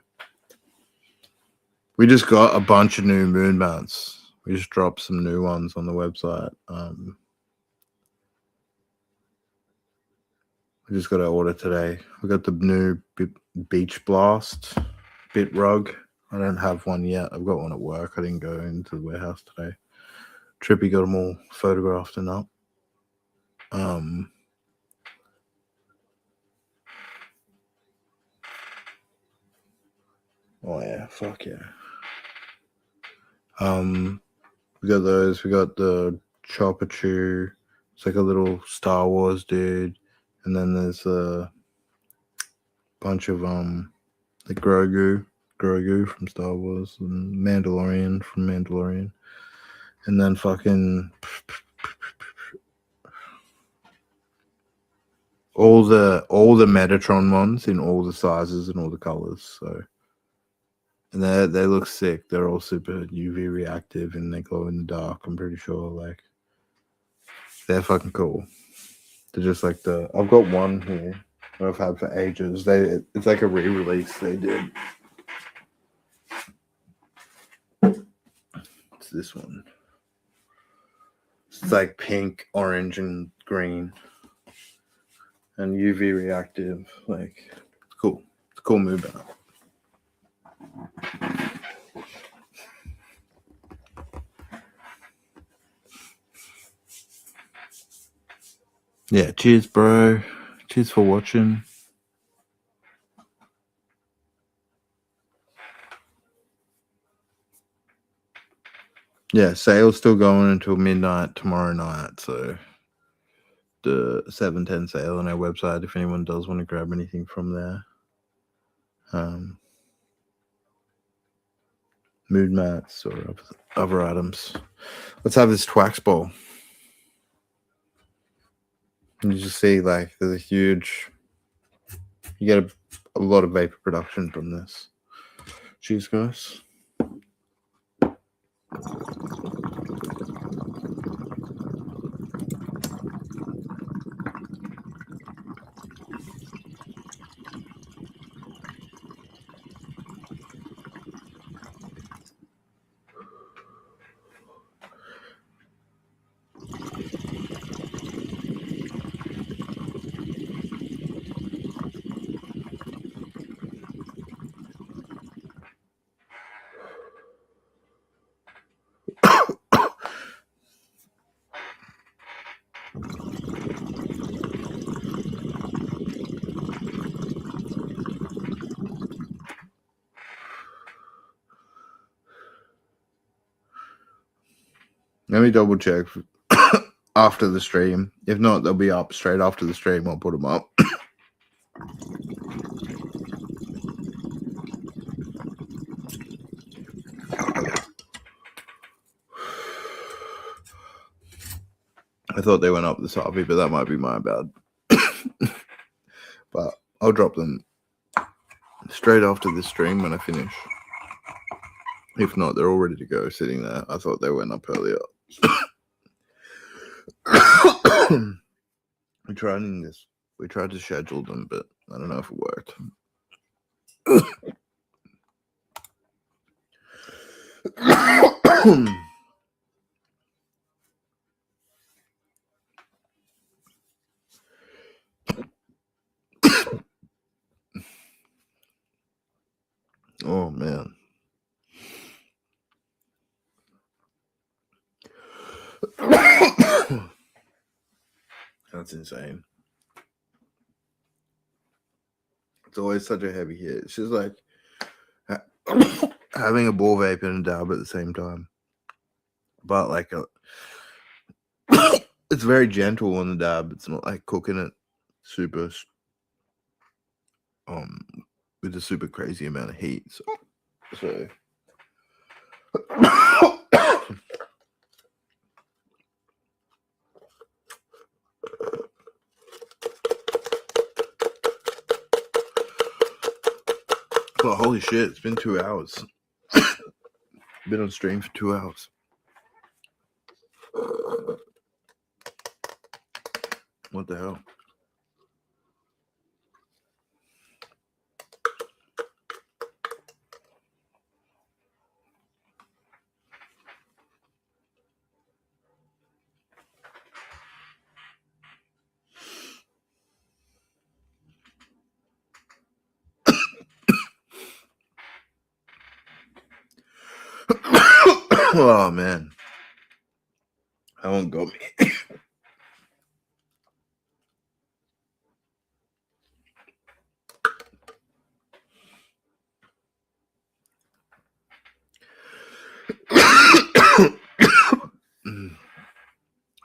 we just got a bunch of new moon mounts. We just dropped some new ones on the website. We just got our order today. We got the new Beach Blast bit rug. I don't have one yet. I've got one at work. I didn't go into the warehouse today. Trippy got them all photographed and up. Oh yeah, fuck yeah. We got those. We got the Chopper Chew. It's like a little Star Wars dude, and then there's a bunch of the Grogu from Star Wars, and Mandalorian from Mandalorian, and then fucking all the Metatron ones in all the sizes and all the colors. So, and they look sick. They're all super UV reactive and they glow in the dark. I'm pretty sure. Like, they're fucking cool. They're just like I've got one here that I've had for ages. It's like a re-release they did. It's this one. It's like pink, orange, and green, and UV reactive. Like, it's cool. It's a cool movement. Yeah, cheers, bro. Cheers for watching. Yeah, sale's still going until midnight tomorrow night. So the 710 sale on our website if anyone does want to grab anything from there. Mood mats or other items. Let's have this Twax bowl. And you just see, like, there's a huge. You get a lot of vapor production from this. Cheers, guys. Let me double check after the stream. If not, they'll be up straight after the stream. I'll put them up. I thought they went up this hobby, but that might be my bad. But I'll drop them straight after the stream when I finish. If not, they're all ready to go sitting there. I thought they went up earlier. We tried to schedule them, but I don't know if it worked. Oh man. It's insane. It's always such a heavy hit. It's just like having a ball vape and a dab at the same time. But like it's very gentle on the dab. It's not like cooking it super with a super crazy amount of heat. So well, holy shit, it's been 2 hours. Been on stream for 2 hours. What the hell? Oh man, that one got me.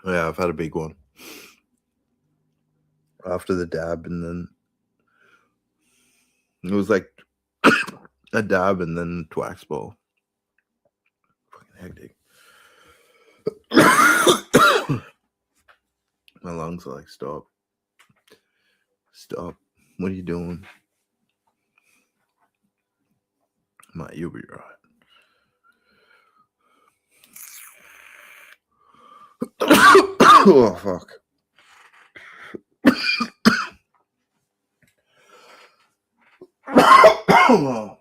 Yeah, I've had a big one after the dab, and then it was like a dab and then twax ball. Fucking hectic. My lungs are like, stop. What are you doing? Mate, you'll be right. Oh fuck. Oh.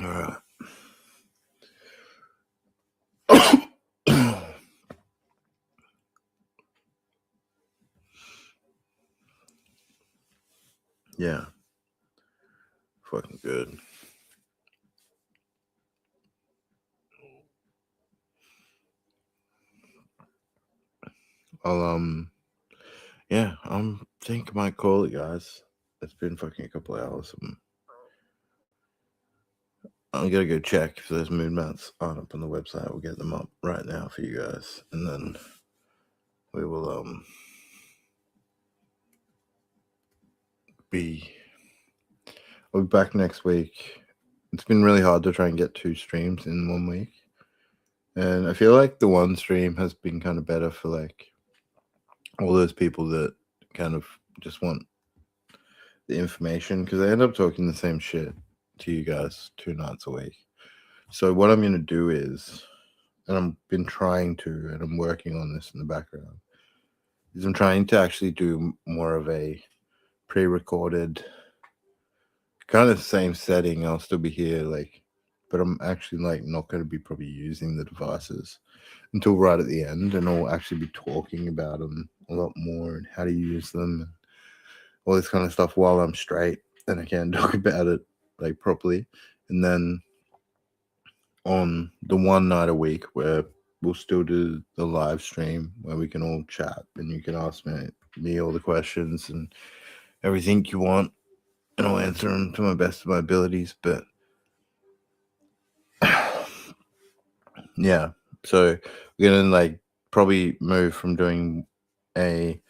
All right. Yeah. Fucking good. I'll yeah, think I might call it, guys. It's been fucking a couple of hours. I'm gonna go check if those moon mats aren't up on the website. We'll get them up right now for you guys, and then we will I'll be back next week. It's been really hard to try and get 2 streams in 1 week, and I feel like the one stream has been kind of better for like all those people that kind of just want the information, because I end up talking the same shit to you guys 2 nights a week. So what I'm gonna do is, and I've been trying to, and I'm working on this in the background, is I'm trying to actually do more of a pre-recorded kind of same setting. I'll still be here, like, but I'm actually like not going to be probably using the devices until right at the end, and I'll actually be talking about them a lot more and how to use them and all this kind of stuff while I'm straight and I can talk about it like properly. And then on the one night a week where we'll still do the live stream where we can all chat and you can ask me all the questions and everything you want, and I'll answer them to my best of my abilities. But yeah, so we're gonna like probably move from doing a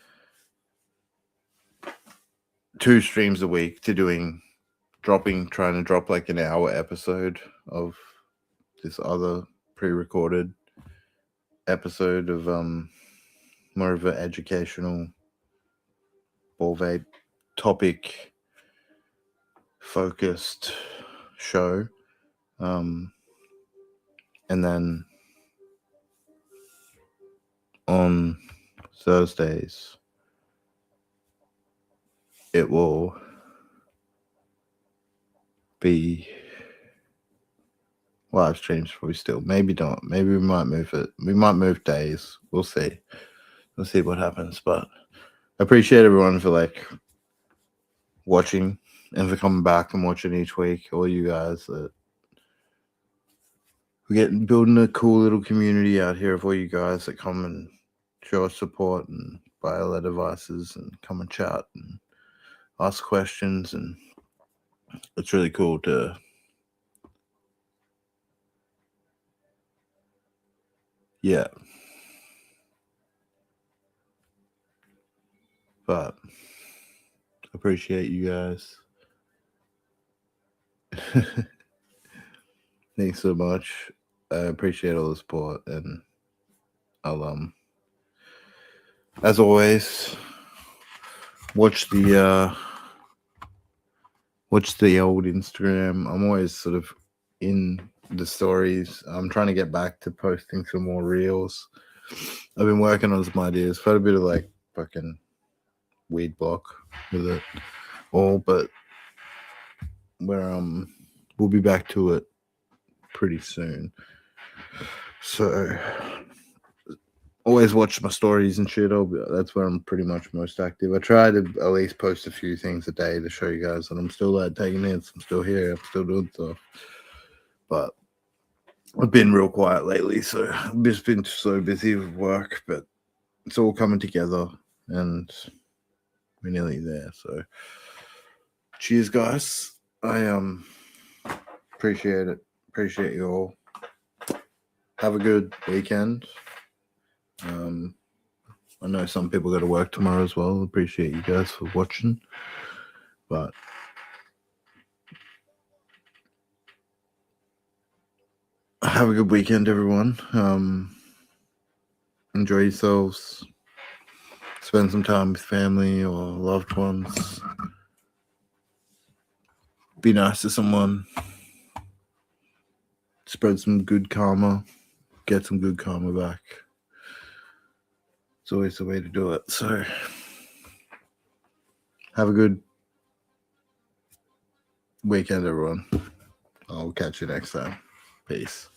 2 streams a week to trying to drop like an hour episode of this other pre-recorded episode of more of an educational ball vape topic focused show, and then on Thursdays it will be live streams probably still. Maybe not. Maybe we might move it. We might move days. We'll see. We'll see what happens. But I appreciate everyone for like watching and for coming back and watching each week. All you guys that we're getting building a cool little community out here of all you guys that come and show us support and buy our devices and come and chat and ask questions, and it's really cool to but appreciate you guys. Thanks so much. I appreciate all the support, and I'll as always watch the old Instagram. I'm always sort of in the stories. I'm trying to get back to posting some more reels. I've been working on some ideas. Quite a bit of like fucking weed block with it all, but we'll be back to it pretty soon. So always watch my stories and shit. That's where I'm pretty much most active. I try to at least post a few things a day to show you guys that I'm still like taking hits. I'm still here. I'm still doing stuff. But I've been real quiet lately, so I've just been so busy with work. But it's all coming together, and we're nearly there. So cheers, guys. I appreciate it. Appreciate you all. Have a good weekend. I know some people got to work tomorrow as well. Appreciate you guys for watching. But have a good weekend, everyone. Enjoy yourselves. Spend some time with family or loved ones. Be nice to someone. Spread some good karma. Get some good karma back. It's always the way to do it. So have a good weekend, everyone. I'll catch you next time. Peace.